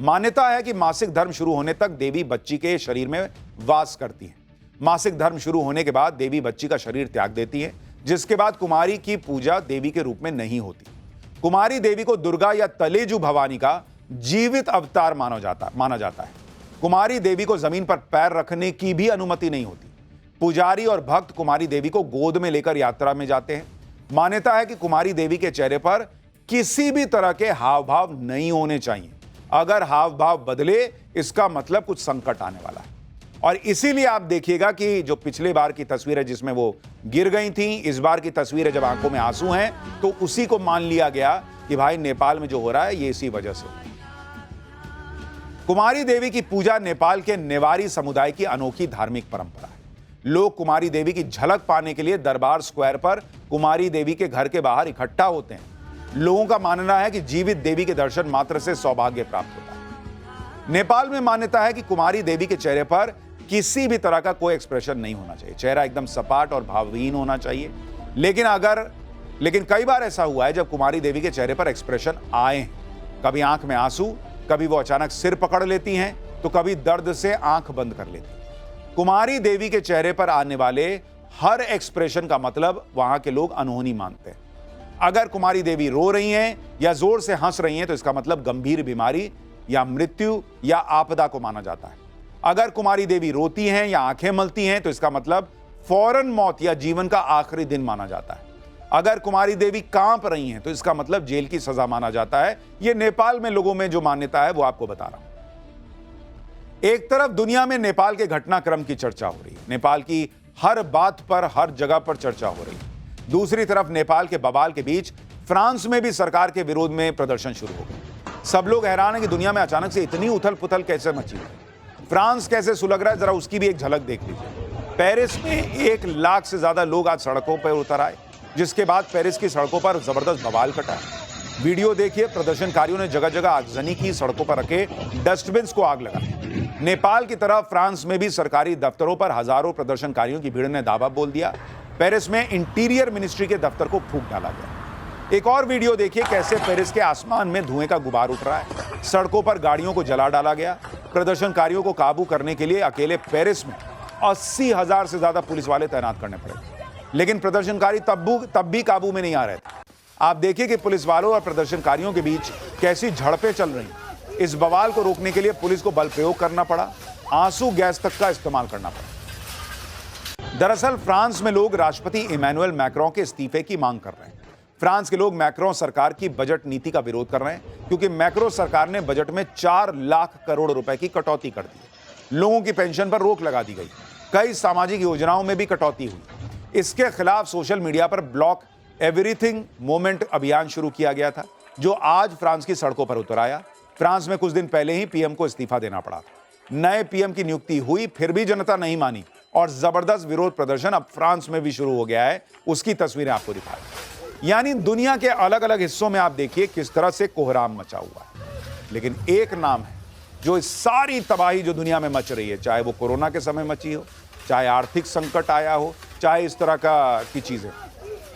मान्यता है कि मासिक धर्म शुरू होने तक देवी बच्ची के शरीर में वास करती है। मासिक धर्म शुरू होने के बाद देवी बच्ची का शरीर त्याग देती है, जिसके बाद कुमारी की पूजा देवी के रूप में नहीं होती। कुमारी देवी को दुर्गा या तलेजू भवानी का जीवित अवतार माना जाता है। कुमारी देवी को जमीन पर पैर रखने की भी अनुमति नहीं होती। पुजारी और भक्त कुमारी देवी को गोद में लेकर यात्रा में जाते हैं। मान्यता है कि कुमारी देवी के चेहरे पर किसी भी तरह के हाव भाव नहीं होने चाहिए। अगर हाव भाव बदले, इसका मतलब कुछ संकट आने वाला है। और इसीलिए आप देखिएगा कि जो पिछले बार की तस्वीर है जिसमें वो गिर गई थी, इस बार की तस्वीर है जब आंखों में आंसू हैं, तो उसी को मान लिया गया कि भाई नेपाल में जो हो रहा है ये इसी वजह से हो रहा है। कुमारी देवी की पूजा नेपाल के नेवारी समुदाय की अनोखी धार्मिक परंपरा है। लोग कुमारी देवी की झलक पाने के लिए दरबार स्क्वायर पर कुमारी देवी के घर के बाहर इकट्ठा होते हैं। लोगों का मानना है कि जीवित देवी के दर्शन मात्र से सौभाग्य प्राप्त होता है। नेपाल में मान्यता है कि कुमारी देवी के चेहरे पर किसी भी तरह का कोई एक्सप्रेशन नहीं होना चाहिए। चेहरा एकदम सपाट और भावहीन होना चाहिए। लेकिन कई बार ऐसा हुआ है जब कुमारी देवी के चेहरे पर एक्सप्रेशन आए हैं। कभी आंख में आंसू, कभी वो अचानक सिर पकड़ लेती हैं, तो कभी दर्द से आंख बंद कर लेती हैं। कुमारी देवी के चेहरे पर आने वाले हर एक्सप्रेशन का मतलब वहां के लोग अनहोनी मानते हैं। अगर कुमारी देवी रो रही हैं या जोर से हंस रही हैं तो इसका मतलब गंभीर बीमारी या मृत्यु या आपदा को माना जाता है। अगर कुमारी देवी रोती हैं या आंखें मलती हैं तो इसका मतलब फौरन मौत या जीवन का आखिरी दिन माना जाता है। अगर कुमारी देवी कांप रही हैं तो इसका मतलब जेल की सजा माना जाता है। यह नेपाल में लोगों में जो मान्यता है वो आपको बता रहा हूं। एक तरफ दुनिया में नेपाल के घटनाक्रम की चर्चा हो रही है, नेपाल की हर बात पर हर जगह पर चर्चा हो रही है। दूसरी तरफ नेपाल के बवाल के बीच फ्रांस में भी सरकार के विरोध में प्रदर्शन शुरू हो गए। सब लोग हैरान हैं कि दुनिया में अचानक से इतनी उथल पुथल कैसे मची है, फ्रांस कैसे सुलग रहा है, जरा उसकी भी एक झलक देख लीजिए। पेरिस में 1 लाख से ज्यादा लोग आज सड़कों पर उतर आए, जिसके बाद पेरिस की सड़कों पर जबरदस्त बवाल कटा। वीडियो देखिए, प्रदर्शनकारियों ने जगह जगह आगजनी की, सड़कों पर रखे डस्टबिन को आग लगाई। नेपाल की तरह फ्रांस में भी सरकारी दफ्तरों पर हजारों प्रदर्शनकारियों की भीड़ ने दावा बोल दिया। पेरिस में इंटीरियर मिनिस्ट्री के दफ्तर को फूंक डाला गया। एक और वीडियो देखिए, कैसे पेरिस के आसमान में धुएं का गुबार उठ रहा है, सड़कों पर गाड़ियों को जला डाला गया। प्रदर्शनकारियों को काबू करने के लिए अकेले पेरिस में 80,000 से ज्यादा पुलिस वाले तैनात करने पड़े, लेकिन प्रदर्शनकारी तब भी काबू में नहीं आ रहे थे। आप देखिए कि पुलिस वालों और प्रदर्शनकारियों के बीच कैसी झड़पें चल रही। इस बवाल को रोकने के लिए पुलिस को बल प्रयोग करना पड़ा, आंसू गैस तक का इस्तेमाल करना पड़ा। दरअसल फ्रांस में लोग राष्ट्रपति इमैनुअल मैक्रों के इस्तीफे की मांग कर रहे हैं। फ्रांस के लोग मैक्रों सरकार की बजट नीति का विरोध कर रहे हैं, क्योंकि मैक्रों सरकार ने बजट में 4 लाख करोड़ रुपए की कटौती कर दी। लोगों की पेंशन पर रोक लगा दी गई, कई सामाजिक योजनाओं में भी कटौती हुई। इसके खिलाफ सोशल मीडिया पर ब्लॉक एवरीथिंग मूवमेंट अभियान शुरू किया गया था, जो आज फ्रांस की सड़कों पर उतर आया। फ्रांस में कुछ दिन पहले ही पीएम को इस्तीफा देना पड़ा। नए पीएम की नियुक्ति हुई, फिर भी जनता नहीं मानी और जबरदस्त विरोध प्रदर्शन अब फ्रांस में भी शुरू हो गया है। उसकी तस्वीरें आपको दिखा, यानी दुनिया के अलग अलग हिस्सों में आप देखिए किस तरह से कोहराम मचा हुआ है। लेकिन एक नाम है जो इस सारी तबाही जो दुनिया में मच रही है, चाहे वो कोरोना के समय मची हो, चाहे आर्थिक संकट आया हो, चाहे इस तरह की चीजें,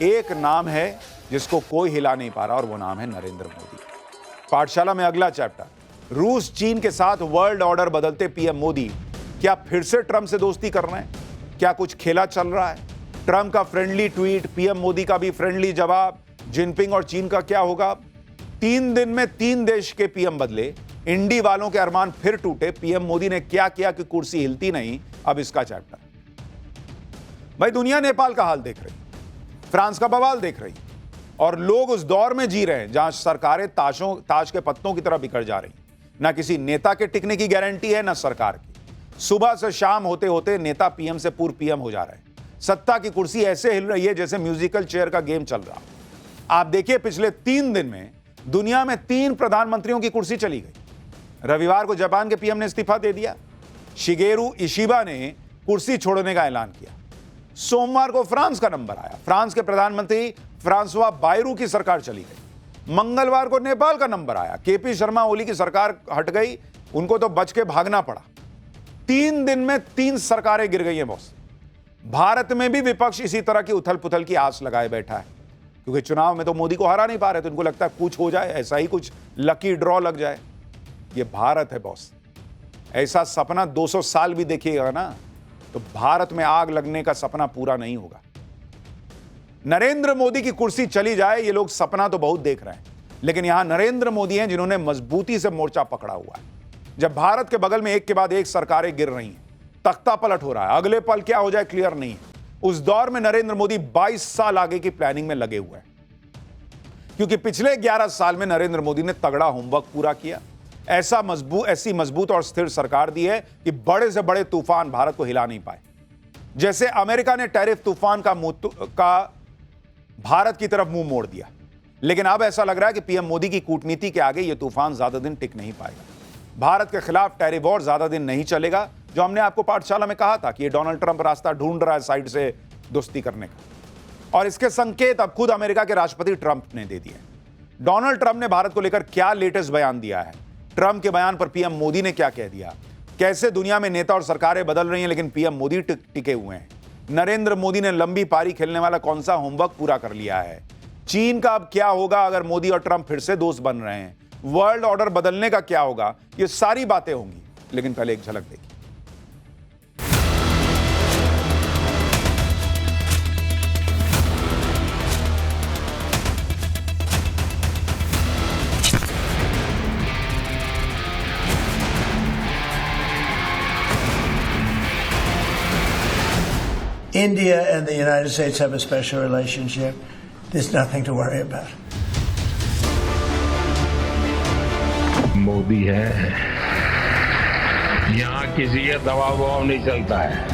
एक नाम है जिसको कोई हिला नहीं पा रहा और वो नाम है नरेंद्र मोदी। पाठशाला में अगला चैप्टर, रूस चीन के साथ वर्ल्ड ऑर्डर बदलते पीएम मोदी क्या फिर से ट्रंप से दोस्ती कर रहे हैं? क्या कुछ खेला चल रहा है? ट्रंप का फ्रेंडली ट्वीट, पीएम मोदी का भी फ्रेंडली जवाब, जिनपिंग और चीन का क्या होगा? 3 दिन में 3 देश के पीएम बदले, इंडी वालों के अरमान फिर टूटे। पीएम मोदी ने क्या किया कि कुर्सी हिलती नहीं? अब इसका चैप्टर। भाई दुनिया नेपाल का हाल देख रही, फ्रांस का बवाल देख रही, और लोग उस दौर में जी रहे हैं जहां सरकारें ताश के पत्तों की तरह बिखर जा रही। ना किसी नेता के टिकने की गारंटी है, ना सरकार की। सुबह से शाम होते होते नेता पीएम से पूर्व पीएम हो जा रहे हैं। सत्ता की कुर्सी ऐसे हिल रही है जैसे म्यूजिकल चेयर का गेम चल रहा। आप देखिए, पिछले 3 दिन में दुनिया में 3 प्रधानमंत्रियों की कुर्सी चली गई। रविवार को जापान के पीएम ने इस्तीफा दे दिया। शिगेरू इशिबा ने कुर्सी छोड़ने का ऐलान किया। सोमवार को फ्रांस का नंबर आया, फ्रांस के प्रधानमंत्री फ्रांसवा बायरू की सरकार चली गई। मंगलवार को नेपाल का नंबर आया, केपी शर्मा ओली की सरकार हट गई, उनको तो बच के भागना पड़ा। 3 दिन में 3 सरकारें गिर गई हैं बॉस। भारत में भी विपक्ष इसी तरह की उथल पुथल की आस लगाए बैठा है, क्योंकि चुनाव में तो मोदी को हरा नहीं पा रहे, तो इनको लगता है कुछ हो जाए, ऐसा ही कुछ लकी ड्रॉ लग जाए। ये भारत है बॉस। ऐसा सपना 200 साल भी देखिएगा ना तो भारत में आग लगने का सपना पूरा नहीं होगा। नरेंद्र मोदी की कुर्सी चली जाए, ये लोग सपना तो बहुत देख रहे हैं, लेकिन यहां नरेंद्र मोदी हैं जिन्होंने मजबूती से मोर्चा पकड़ा हुआ है। जब भारत के बगल में एक के बाद एक सरकारें गिर रही हैं, तख्ता पलट हो रहा है, अगले पल क्या हो जाए क्लियर नहीं है, उस दौर में नरेंद्र मोदी 22 साल आगे की प्लानिंग में लगे हुए हैं। क्योंकि पिछले 11 साल में नरेंद्र मोदी ने तगड़ा होमवर्क पूरा किया, ऐसी मजबूत और स्थिर सरकार दी है कि बड़े से बड़े तूफान भारत को हिला नहीं पाए। जैसे अमेरिका ने टैरिफ तूफान का भारत की तरफ मुंह मोड़ दिया, लेकिन अब ऐसा लग रहा है कि पीएम मोदी की कूटनीति के आगे यह तूफान ज्यादा दिन टिक नहीं पाएगा। भारत के खिलाफ टैरिफ वॉर ज्यादा दिन नहीं चलेगा, जो हमने आपको पाठशाला में कहा था कि ये डोनाल्ड ट्रंप रास्ता ढूंढ रहा है साइड से दोस्ती करने का, और इसके संकेत अब खुद अमेरिका के राष्ट्रपति ट्रंप ने दे दिए। डोनाल्ड ट्रंप ने भारत को लेकर क्या लेटेस्ट बयान दिया है, ट्रंप के बयान पर पीएम मोदी ने क्या कह दिया, कैसे दुनिया में नेता और सरकारें बदल रही हैं लेकिन पीएम मोदी टिके हुए हैं, नरेंद्र मोदी ने लंबी पारी खेलने वाला कौन सा होमवर्क पूरा कर लिया है, चीन का अब क्या होगा अगर मोदी और ट्रंप फिर से दोस्त बन रहे हैं, वर्ल्ड ऑर्डर बदलने का क्या होगा, ये सारी बातें होंगी। लेकिन पहले एक झलक देखिए। India and the United States have a special relationship. There's nothing to worry about. Modi है, यहाँ किसी का दबाव नहीं चलता है।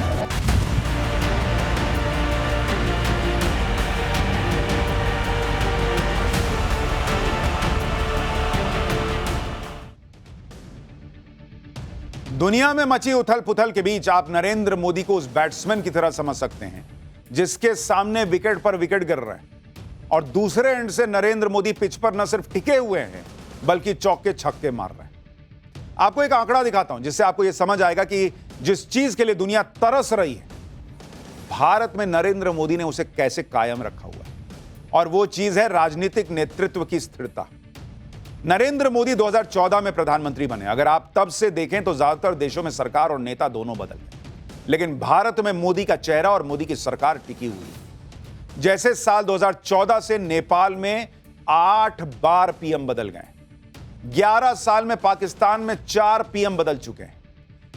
दुनिया में मची उथल पुथल के बीच आप नरेंद्र मोदी को उस बैट्समैन की तरह समझ सकते हैं जिसके सामने विकेट पर विकेट गिर रहे हैं और दूसरे एंड से नरेंद्र मोदी पिच पर न सिर्फ टिके हुए हैं बल्कि चौके छक्के मार रहे हैं। आपको एक आंकड़ा दिखाता हूं जिससे आपको यह समझ आएगा कि जिस चीज के लिए दुनिया तरस रही है भारत में नरेंद्र मोदी ने उसे कैसे कायम रखा हुआ है, और वो चीज है राजनीतिक नेतृत्व की स्थिरता। नरेंद्र मोदी 2014 में प्रधानमंत्री बने। अगर आप तब से देखें तो ज्यादातर देशों में सरकार और नेता दोनों बदल गए, लेकिन भारत में मोदी का चेहरा और मोदी की सरकार टिकी हुई है। जैसे साल 2014 से नेपाल में 8 बार पीएम बदल गए, 11 साल में पाकिस्तान में 4 पीएम बदल चुके हैं,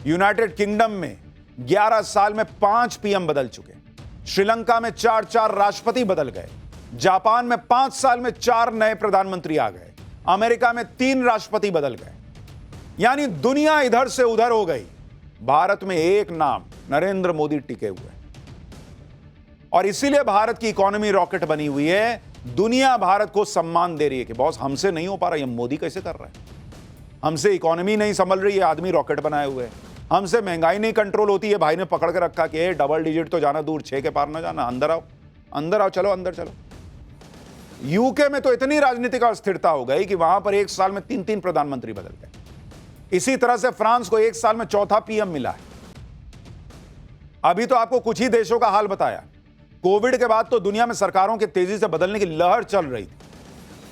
यूनाइटेड किंगडम में 11 साल में 5 पीएम बदल चुके, श्रीलंका में 4 राष्ट्रपति बदल गए, जापान में 5 साल में 4 नए प्रधानमंत्री आ गए, अमेरिका में 3 राष्ट्रपति बदल गए। यानी दुनिया इधर से उधर हो गई, भारत में एक नाम नरेंद्र मोदी टिके हुए। और इसीलिए भारत की इकोनॉमी रॉकेट बनी हुई है। दुनिया भारत को सम्मान दे रही है कि बॉस हमसे नहीं हो पा रहा, ये मोदी कैसे कर रहा है। हमसे इकोनॉमी नहीं संभल रही है, आदमी रॉकेट बनाए हुए है। हमसे महंगाई नहीं कंट्रोल होती है, भाई ने पकड़ के रखा कि डबल डिजिट तो जाना दूर, 6 के पार ना जाना, अंदर आओ, अंदर आओ, चलो अंदर चलो। यूके में तो इतनी राजनीतिक अस्थिरता हो गई कि वहां पर एक साल में 3 प्रधानमंत्री बदल गए। इसी तरह से फ्रांस को एक साल में 4था पीएम मिला है। अभी तो आपको कुछ ही देशों का हाल बताया। कोविड के बाद तो दुनिया में सरकारों के तेजी से बदलने की लहर चल रही थी।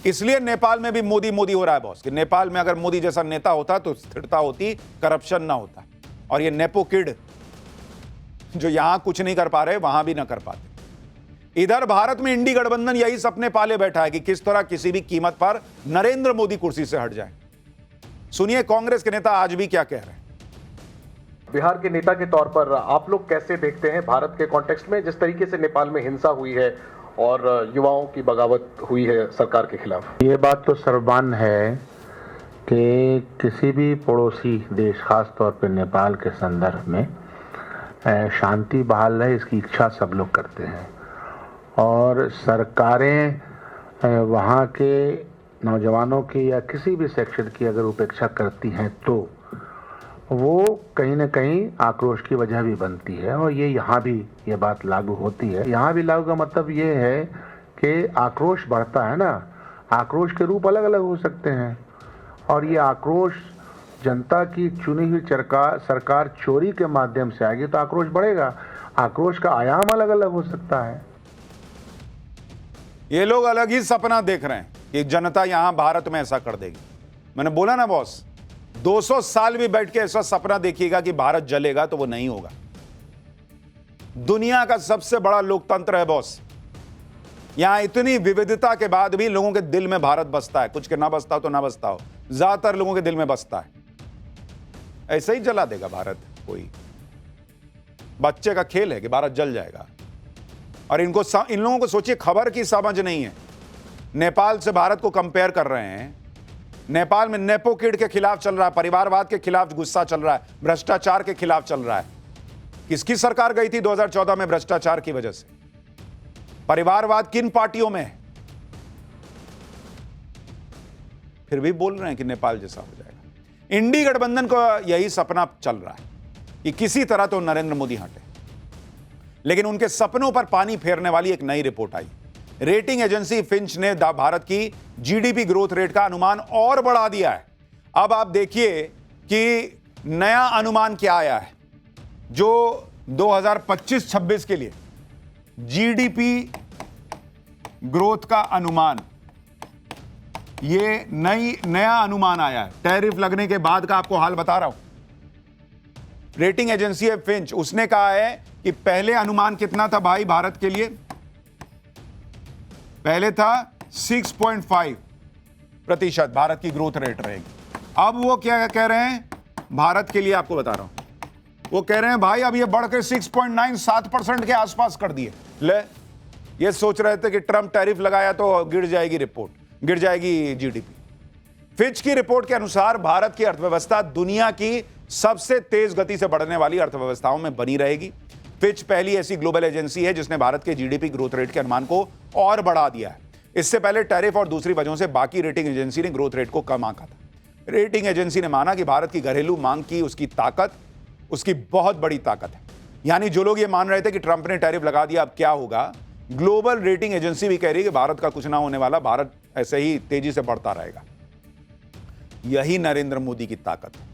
इसलिए नेपाल में भी मोदी मोदी हो रहा है बॉस, कि नेपाल में अगर मोदी जैसा नेता होता तो स्थिरता होती, करप्शन ना होता। और ये नेपो किड जो यहां कुछ नहीं कर पा रहे वहां भी ना कर पाते। इधर भारत में इंडी गठबंधन यही सपने पाले बैठा है कि किस तरह किसी भी कीमत पर नरेंद्र मोदी कुर्सी से हट जाए। सुनिए कांग्रेस के नेता आज भी क्या कह रहे हैं। बिहार के नेता के तौर पर आप लोग कैसे देखते हैं भारत के कॉन्टेक्स्ट में जिस तरीके से नेपाल में हिंसा हुई है और युवाओं की बगावत हुई है सरकार के खिलाफ? ये बात तो सर्वमान्य है कि किसी भी पड़ोसी देश, खास तौर पर नेपाल के संदर्भ में शांति बहाल रहे, इसकी इच्छा सब लोग करते हैं। और सरकारें वहाँ के नौजवानों की या किसी भी सेक्शन की अगर उपेक्षा करती हैं तो वो कहीं ना कहीं आक्रोश की वजह भी बनती है। और ये यहाँ भी ये बात लागू होती है। यहाँ भी लागू का मतलब ये है कि आक्रोश बढ़ता है ना, आक्रोश के रूप अलग अलग हो सकते हैं। और ये आक्रोश जनता की चुनी हुई सरकार चोरी के माध्यम से आएगी तो आक्रोश बढ़ेगा। आक्रोश का आयाम अलग अलग हो सकता है। ये लोग अलग ही सपना देख रहे हैं कि जनता यहां भारत में ऐसा कर देगी। मैंने बोला ना बॉस, 200 साल भी बैठ के ऐसा सपना देखिएगा कि भारत जलेगा तो वो नहीं होगा। दुनिया का सबसे बड़ा लोकतंत्र है बॉस। यहां इतनी विविधता के बाद भी लोगों के दिल में भारत बसता है। कुछ के ना बसता हो तो ना बसता हो, ज्यादातर लोगों के दिल में बसता है। ऐसे ही जला देगा भारत। कोई बच्चे का खेल है कि भारत जल जाएगा। और इन लोगों को सोचिए, खबर की समझ नहीं है। नेपाल से भारत को कंपेयर कर रहे हैं। नेपाल में नेपो किड के खिलाफ चल रहा है, परिवारवाद के खिलाफ गुस्सा चल रहा है, भ्रष्टाचार के खिलाफ चल रहा है। किसकी सरकार गई थी 2014 में भ्रष्टाचार की वजह से? परिवारवाद किन पार्टियों में है? फिर भी बोल रहे हैं कि नेपाल जैसा हो जाएगा। इंडी गठबंधन को यही सपना चल रहा है कि किसी तरह तो नरेंद्र मोदी हटे। लेकिन उनके सपनों पर पानी फेरने वाली एक नई रिपोर्ट आई। रेटिंग एजेंसी फिंच ने भारत की जीडीपी ग्रोथ रेट का अनुमान और बढ़ा दिया है। अब आप देखिए कि नया अनुमान क्या आया है, जो 2025-26 के लिए जीडीपी ग्रोथ का अनुमान, ये नया अनुमान आया है। टैरिफ लगने के बाद का आपको हाल बता रहा हूं। रेटिंग एजेंसी है फिंच, उसने कहा है कि पहले अनुमान कितना था भाई भारत के लिए? पहले था 6.5% भारत की ग्रोथ रेट रहेगी। अब वो क्या कह रहे हैं भारत के लिए, आपको बता रहा हूं वो कह रहे हैं भाई अब ये बढ़ के 6.97% के आसपास कर दिए। ले, ये सोच रहे थे कि ट्रम्प टैरिफ लगाया तो गिर जाएगी रिपोर्ट, गिर जाएगी जीडीपी। फिच की रिपोर्ट के अनुसार भारत की अर्थव्यवस्था दुनिया की सबसे तेज गति से बढ़ने वाली अर्थव्यवस्थाओं में बनी रहेगी। फिच पहली ऐसी ग्लोबल एजेंसी है जिसने भारत के जीडीपी ग्रोथ रेट के अनुमान को और बढ़ा दिया है। इससे पहले टैरिफ और दूसरी वजहों से बाकी रेटिंग एजेंसी ने ग्रोथ रेट को कम आंका था। रेटिंग एजेंसी ने माना कि भारत की घरेलू मांग की उसकी ताकत, उसकी बहुत बड़ी ताकत है। यानी जो लोग ये मान रहे थे कि ट्रंप ने टैरिफ लगा दिया अब क्या होगा, ग्लोबल रेटिंग एजेंसी भी कह रही है कि भारत का कुछ ना होने वाला, भारत ऐसे ही तेजी से बढ़ता रहेगा। यही नरेंद्र मोदी की ताकत है,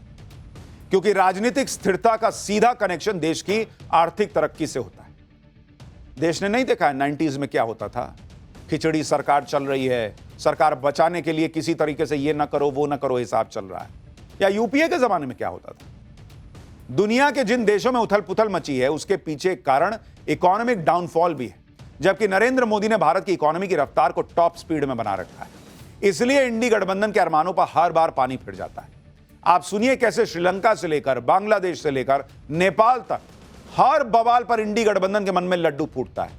क्योंकि राजनीतिक स्थिरता का सीधा कनेक्शन देश की आर्थिक तरक्की से होता है। देश ने नहीं देखा है 90s में क्या होता था, खिचड़ी सरकार चल रही है, सरकार बचाने के लिए किसी तरीके से ये ना करो वो ना करो हिसाब चल रहा है। या यूपीए के जमाने में क्या होता था। दुनिया के जिन देशों में उथल पुथल मची है उसके पीछे कारण इकोनॉमिक डाउनफॉल भी है, जबकि नरेंद्र मोदी ने भारत की इकोनॉमी की रफ्तार को टॉप स्पीड में बना रखा है। इसलिए इंडी गठबंधन के अरमानों पर हर बार पानी फिर जाता है। आप सुनिए कैसे श्रीलंका से लेकर बांग्लादेश से लेकर नेपाल तक हर बवाल पर इंडी गठबंधन के मन में लड्डू फूटता है।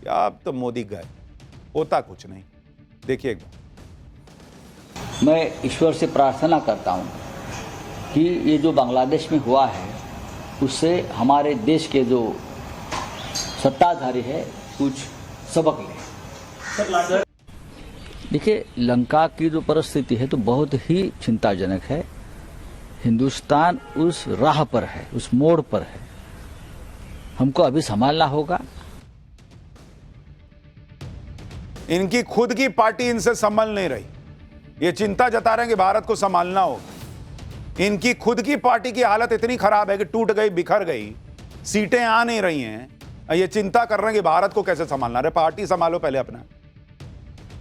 या अब तो मोदी गए, होता कुछ नहीं। देखिए एक बार, मैं ईश्वर से प्रार्थना करता हूं कि ये जो बांग्लादेश में हुआ है उससे हमारे देश के जो सत्ताधारी है कुछ सबक लें। देखिए, लंका की जो परिस्थिति है तो बहुत ही चिंताजनक है। हिंदुस्तान उस राह पर है, उस मोड़ पर है, हमको अभी संभालना होगा। इनकी खुद की पार्टी इनसे संभल नहीं रही, ये चिंता जता रहे हैं कि भारत को संभालना होगा। इनकी खुद की पार्टी की हालत इतनी खराब है कि टूट गई, बिखर गई, सीटें आ नहीं रही हैं। ये चिंता कर रहे हैं कि भारत को कैसे संभालना। अरे पार्टी संभालो पहले अपना।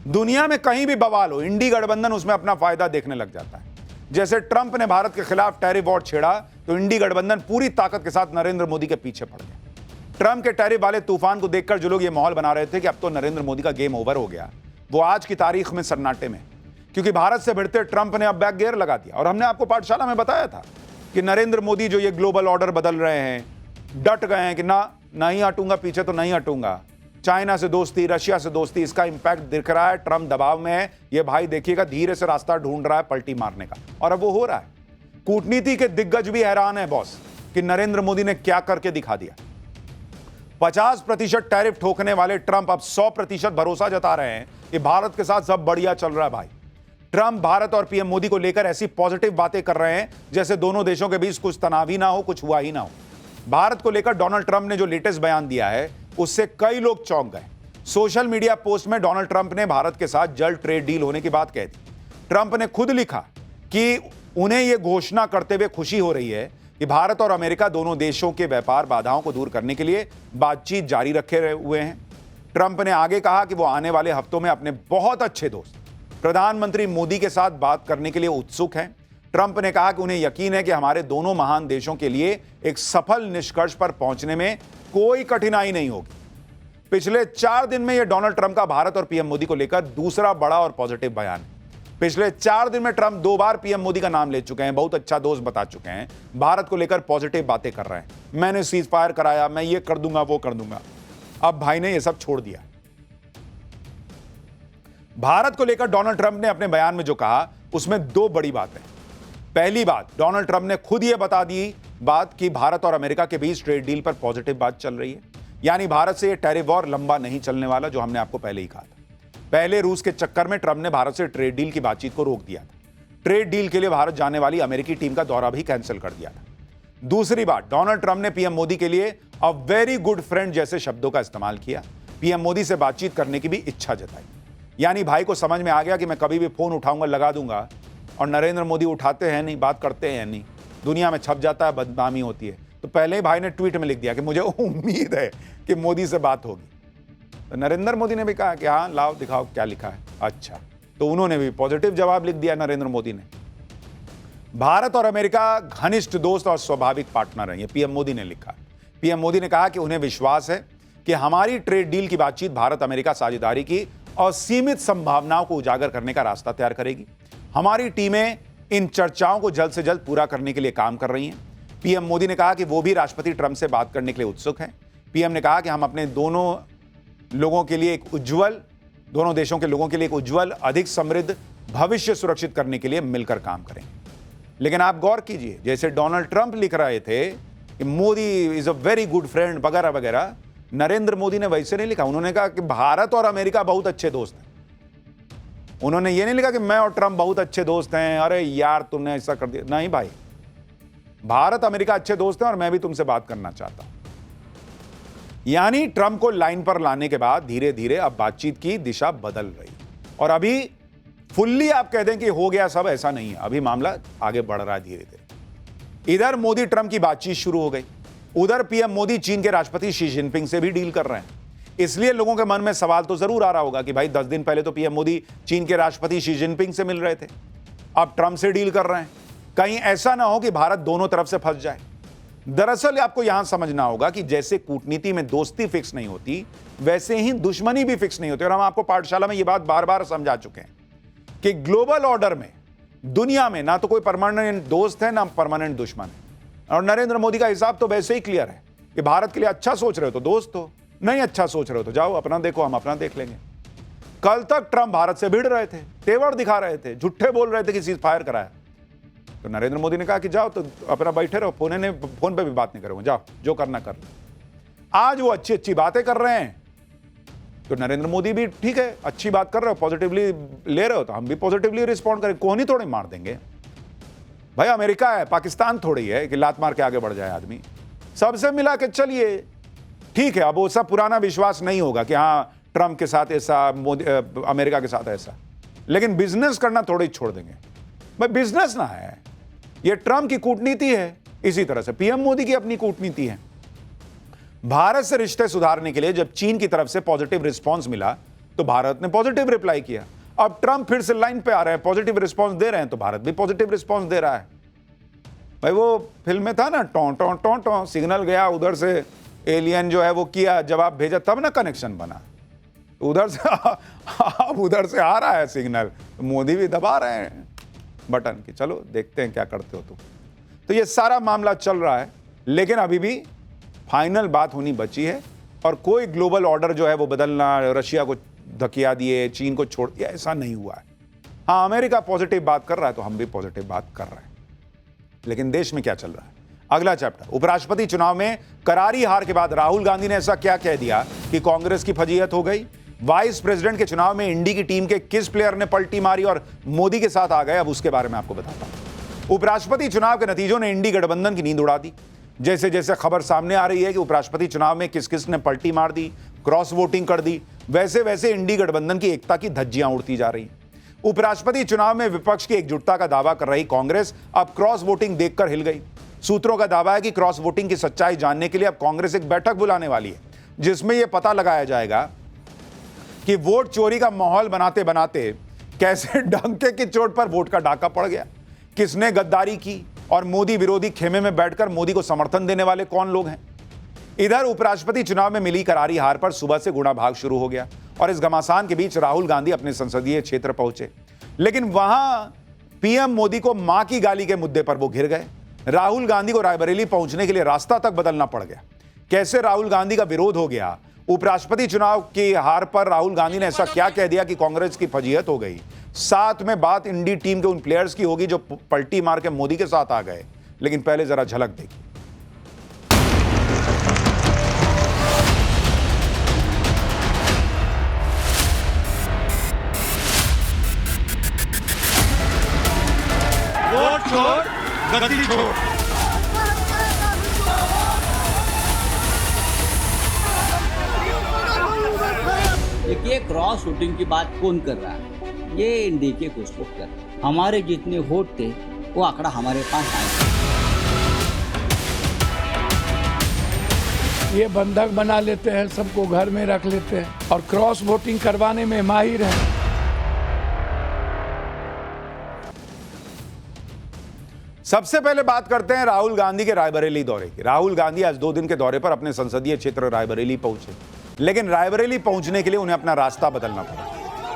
दुनिया में कहीं भी बवाल हो, इंडी गठबंधन उसमें अपना फायदा देखने लग जाता है। जैसे ट्रंप ने भारत के खिलाफ टैरिफ वॉर छेड़ा तो इंडी गठबंधन पूरी ताकत के साथ नरेंद्र मोदी के पीछे पड़ गया। ट्रंप के टैरिफ वाले तूफान को देखकर जो लोग ये माहौल बना रहे थे कि अब तो नरेंद्र मोदी का गेम ओवर हो गया, वो आज की तारीख में सन्नाटे में, क्योंकि भारत से भिड़ते ट्रंप ने अब बैक गियर लगा दिया। और हमने आपको पाठशाला में बताया था कि नरेंद्र मोदी जो ये ग्लोबल ऑर्डर बदल रहे हैं, डट गए हैं कि ना, नहीं हटूंगा पीछे, तो नहीं हटूंगा। चाइना से दोस्ती, रशिया से दोस्ती, इसका इंपैक्ट दिख रहा है। ट्रंप दबाव में है, ये भाई देखिएगा धीरे से रास्ता ढूंढ रहा है पलटी मारने का, और अब वो हो रहा है। कूटनीति के दिग्गज भी हैरान है बॉस कि नरेंद्र मोदी ने क्या करके दिखा दिया। 50% टैरिफ ठोकने वाले ट्रंप अब 100% भरोसा जता रहे हैं कि भारत के साथ सब बढ़िया चल रहा है। भाई ट्रंप भारत और पीएम मोदी को लेकर ऐसी पॉजिटिव बातें कर रहे हैं जैसे दोनों देशों के बीच कुछ तनाव ही ना हो, कुछ हुआ ही ना हो। भारत को लेकर डोनाल्ड ट्रंप ने जो लेटेस्ट बयान दिया है उससे कई लोग चौंक गए। सोशल मीडिया पोस्ट में डोनाल्ड ट्रंप ने भारत के साथ जल्द ट्रेड डील होने की बात कह दी। ट्रंप ने खुद लिखा कि उन्हें यह घोषणा करते हुए खुशी हो रही है कि भारत और अमेरिका दोनों देशों के व्यापार बाधाओं को दूर करने के लिए बातचीत जारी रखे हुए हैं। ट्रंप ने आगे कहा कि वो आने वाले हफ्तों में अपने बहुत अच्छे दोस्त प्रधानमंत्री मोदी के साथ बात करने के लिए उत्सुक हैं। ट्रंप ने कहा कि उन्हें यकीन है कि हमारे दोनों महान देशों के लिए एक सफल निष्कर्ष पर पहुंचने में कोई कठिनाई नहीं होगी। पिछले 4 दिन में यह डोनाल्ड ट्रंप का भारत और पीएम मोदी को लेकर दूसरा बड़ा और पॉजिटिव बयान है। पिछले 4 दिन में ट्रंप 2 बार पीएम मोदी का नाम ले चुके हैं, बहुत अच्छा दोस्त बता चुके हैं, भारत को लेकर पॉजिटिव बातें कर रहे हैं। मैंने सीज फायर कराया, मैं ये कर दूंगा, वो कर दूंगा। अब भाई ने यह सब छोड़ दिया। भारत को लेकर डोनाल्ड ट्रंप ने अपने बयान में जो कहा उसमें 2 बड़ी बातें। पहली बात, डोनाल्ड ट्रंप ने खुद यह बता दी बात कि भारत और अमेरिका के बीच ट्रेड डील पर पॉजिटिव बात चल रही है, यानी भारत से यह टैरिफ वॉर लंबा नहीं चलने वाला, जो हमने आपको पहले ही कहा था। पहले रूस के चक्कर में ट्रंप ने भारत से ट्रेड डील की बातचीत को रोक दिया था। ट्रेड डील के लिए भारत जाने वाली अमेरिकी टीम का दौरा भी कैंसिल कर दिया था। दूसरी बात, डोनाल्ड ट्रंप ने पीएम मोदी के लिए अ वेरी गुड फ्रेंड जैसे शब्दों का इस्तेमाल किया। पीएम मोदी से बातचीत करने की भी इच्छा जताई। यानी भाई को समझ में आ गया कि मैं कभी भी फोन उठाऊंगा, लगा दूंगा, और नरेंद्र मोदी उठाते हैं नहीं, बात करते हैं नहीं, दुनिया में छप जाता है, बदनामी होती है। तो पहले ही भाई ने ट्वीट में लिख दिया कि मुझे उम्मीद है कि मोदी से बात होगी। तो नरेंद्र मोदी ने भी कहा कि हाँ लाओ दिखाओ क्या लिखा है। अच्छा, तो उन्होंने भी पॉजिटिव जवाब लिख दिया नरेंद्र मोदी ने। भारत और अमेरिका घनिष्ठ दोस्त और स्वाभाविक पार्टनर हैं, ये पीएम मोदी ने लिखा। पीएम मोदी ने कहा कि उन्हें विश्वास है कि हमारी ट्रेड डील की बातचीत भारत अमेरिका साझेदारी की असीमित संभावनाओं को उजागर करने का रास्ता तैयार करेगी। हमारी टीमें इन चर्चाओं को जल्द से जल्द पूरा करने के लिए काम कर रही हैं। पीएम मोदी ने कहा कि वो भी राष्ट्रपति ट्रंप से बात करने के लिए उत्सुक हैं। पीएम ने कहा कि हम अपने दोनों लोगों के लिए एक उज्जवल, दोनों देशों के लोगों के लिए एक उज्जवल, अधिक समृद्ध भविष्य सुरक्षित करने के लिए मिलकर काम करेंगे। लेकिन आप गौर कीजिए, जैसे डोनाल्ड ट्रंप लिख रहे थे कि Modi is a very good friend वगैरह वगैरह, नरेंद्र मोदी ने वैसे नहीं लिखा। उन्होंने कहा कि भारत और अमेरिका बहुत अच्छे दोस्त हैं। उन्होंने ये नहीं लिखा कि मैं और ट्रंप बहुत अच्छे दोस्त हैं, अरे यार तुमने ऐसा कर दिया। नहीं भाई, भारत अमेरिका अच्छे दोस्त हैं और मैं भी तुमसे बात करना चाहता हूं। यानी ट्रंप को लाइन पर लाने के बाद धीरे धीरे अब बातचीत की दिशा बदल रही, और अभी फुल्ली आप कह दें कि हो गया सब, ऐसा नहीं है। अभी मामला आगे बढ़ रहा है धीरे धीरे। इधर मोदी ट्रंप की बातचीत शुरू हो गई, उधर पीएम मोदी चीन के राष्ट्रपति शी जिनपिंग से भी डील कर रहे हैं। इसलिए लोगों के मन में सवाल तो जरूर आ रहा होगा कि भाई 10 दिन पहले तो पीएम मोदी चीन के राष्ट्रपति शी जिनपिंग से मिल रहे थे, अब ट्रंप से डील कर रहे हैं। कहीं ऐसा ना हो कि भारत दोनों तरफ से फंस जाए। दरअसल आपको यहां समझना होगा कि जैसे कूटनीति में दोस्ती फिक्स नहीं होती, वैसे ही दुश्मनी भी फिक्स नहीं होती। और हम आपको पाठशाला में यह बात बार बार समझा चुके हैं कि ग्लोबल ऑर्डर में, दुनिया में ना तो कोई परमानेंट दोस्त है ना परमानेंट दुश्मन है। और नरेंद्र मोदी का हिसाब तो वैसे ही क्लियर है कि भारत के लिए अच्छा सोच रहे हो तो दोस्त हो, नहीं अच्छा सोच रहे हो तो जाओ अपना देखो, हम अपना देख लेंगे। कल तक ट्रंप भारत से भिड़ रहे थे, तेवर दिखा रहे थे, झूठे बोल रहे थे कि सीज फायर कराया। तो नरेंद्र मोदी ने कहा कि जाओ तो अपना बैठे रहो, फोन पे भी बात नहीं करूंगा, जाओ जो करना कर लो। आज वो अच्छी अच्छी बातें कर रहे हैं, तो नरेंद्र मोदी भी ठीक है, अच्छी बात कर रहे हो, पॉजिटिवली ले रहे हो, तो हम भी पॉजिटिवली रिस्पॉन्ड करें। कोहनी थोड़ी मार देंगे भाई, अमेरिका है, पाकिस्तान थोड़ी है कि लात मार के आगे बढ़ जाए आदमी। सबसे मिला के चलिए, ठीक है। अब वो सब पुराना विश्वास नहीं होगा कि हाँ ट्रंप के साथ ऐसा, मोदी अमेरिका के साथ ऐसा, लेकिन बिजनेस करना थोड़ी छोड़ देंगे भाई। बिजनेस ना है, ये ट्रंप की कूटनीति है, इसी तरह से पीएम मोदी की अपनी कूटनीति है। भारत से रिश्ते सुधारने के लिए जब चीन की तरफ से पॉजिटिव रिस्पांस मिला तो भारत ने पॉजिटिव रिप्लाई किया। अब ट्रंप फिर से लाइन पे आ रहे हैं, पॉजिटिव रिस्पांस दे रहे हैं, तो भारत भी पॉजिटिव रिस्पांस दे रहा है। भाई वो फिल्म में था ना, टों टों टों टों, सिग्नल गया उधर से, एलियन जो है वो किया, जवाब भेजा, तब ना कनेक्शन बना। उधर से अब उधर से आ रहा है सिग्नल, मोदी भी दबा रहे हैं बटन की, चलो देखते हैं क्या करते हो तुम। तो ये सारा मामला चल रहा है, लेकिन अभी भी फाइनल बात होनी बची है, और कोई ग्लोबल ऑर्डर जो है वो बदलना, रशिया को धकिया दिए, चीन को छोड़ दिया, ऐसा नहीं हुआ है। हाँ, अमेरिका पॉजिटिव बात कर रहा है तो हम भी पॉजिटिव बात कर रहे हैं, लेकिन देश में क्या चल रहा है? अगला चैप्टर, उपराष्ट्रपति चुनाव में करारी हार के बाद राहुल गांधी ने ऐसा क्या कह दिया कि कांग्रेस की फजीहत हो गई? वाइस प्रेसिडेंट के चुनाव में इंडी की टीम के किस प्लेयर ने पलटी मारी और मोदी के साथ आ गए, अब उसके बारे में आपको बताता हूं। उपराष्ट्रपति चुनाव के नतीजों ने इंडी गठबंधन की नींद उड़ा दी। जैसे जैसे खबर सामने आ रही है कि उपराष्ट्रपति चुनाव में किस किस ने पलटी मार दी, क्रॉस वोटिंग कर दी, वैसे वैसे इंडी गठबंधन की एकता की धज्जियां उड़ती जा रही। उपराष्ट्रपति चुनाव में विपक्ष की एकजुटता का दावा कर रही कांग्रेस अब क्रॉस वोटिंग देखकर हिल गई। सूत्रों का दावा है कि क्रॉस वोटिंग की सच्चाई जानने के लिए अब कांग्रेस एक बैठक बुलाने वाली है, जिसमें यह पता लगाया जाएगा कि वोट चोरी का माहौल बनाते बनाते कैसे डंके की चोट पर वोट का डाका पड़ गया, किसने गद्दारी की, और मोदी विरोधी खेमे में बैठकर मोदी को समर्थन देने वाले कौन लोग हैं। इधर उपराष्ट्रपति चुनाव में मिली करारी हार पर सुबह से गुणा भाग शुरू हो गया, और इस घमासान के बीच राहुल गांधी अपने संसदीय क्षेत्र पहुंचे, लेकिन वहां पीएम मोदी को मां की गाली के मुद्दे पर वो घिर गए। राहुल गांधी को रायबरेली पहुंचने के लिए रास्ता तक बदलना पड़ गया। कैसे राहुल गांधी का विरोध हो गया? उपराष्ट्रपति चुनाव की हार पर राहुल गांधी ने ऐसा क्या कह दिया कि कांग्रेस की फजीहत हो गई? साथ में बात इंडी टीम के उन प्लेयर्स की होगी जो पलटी मार के मोदी के साथ आ गए, लेकिन पहले जरा झलक देखिए। वोट छोड़, गद्दी छोड़। देखिए, क्रॉस वोटिंग की बात कौन कर रहा है? ये इंडी के कुछ लोग कर रहे हैं। हमारे जितने वोट थे वो आंकड़ा हमारे पास आया। ये बंधक बना लेते हैं, सबको घर में रख लेते हैं और क्रॉस वोटिंग करवाने में माहिर हैं। सबसे पहले बात करते हैं राहुल गांधी के रायबरेली दौरे की। राहुल गांधी आज 2 दिन के दौरे पर अपने संसदीय क्षेत्र रायबरेली पहुंचे, लेकिन रायबरेली पहुंचने के लिए उन्हें अपना रास्ता बदलना पड़ा,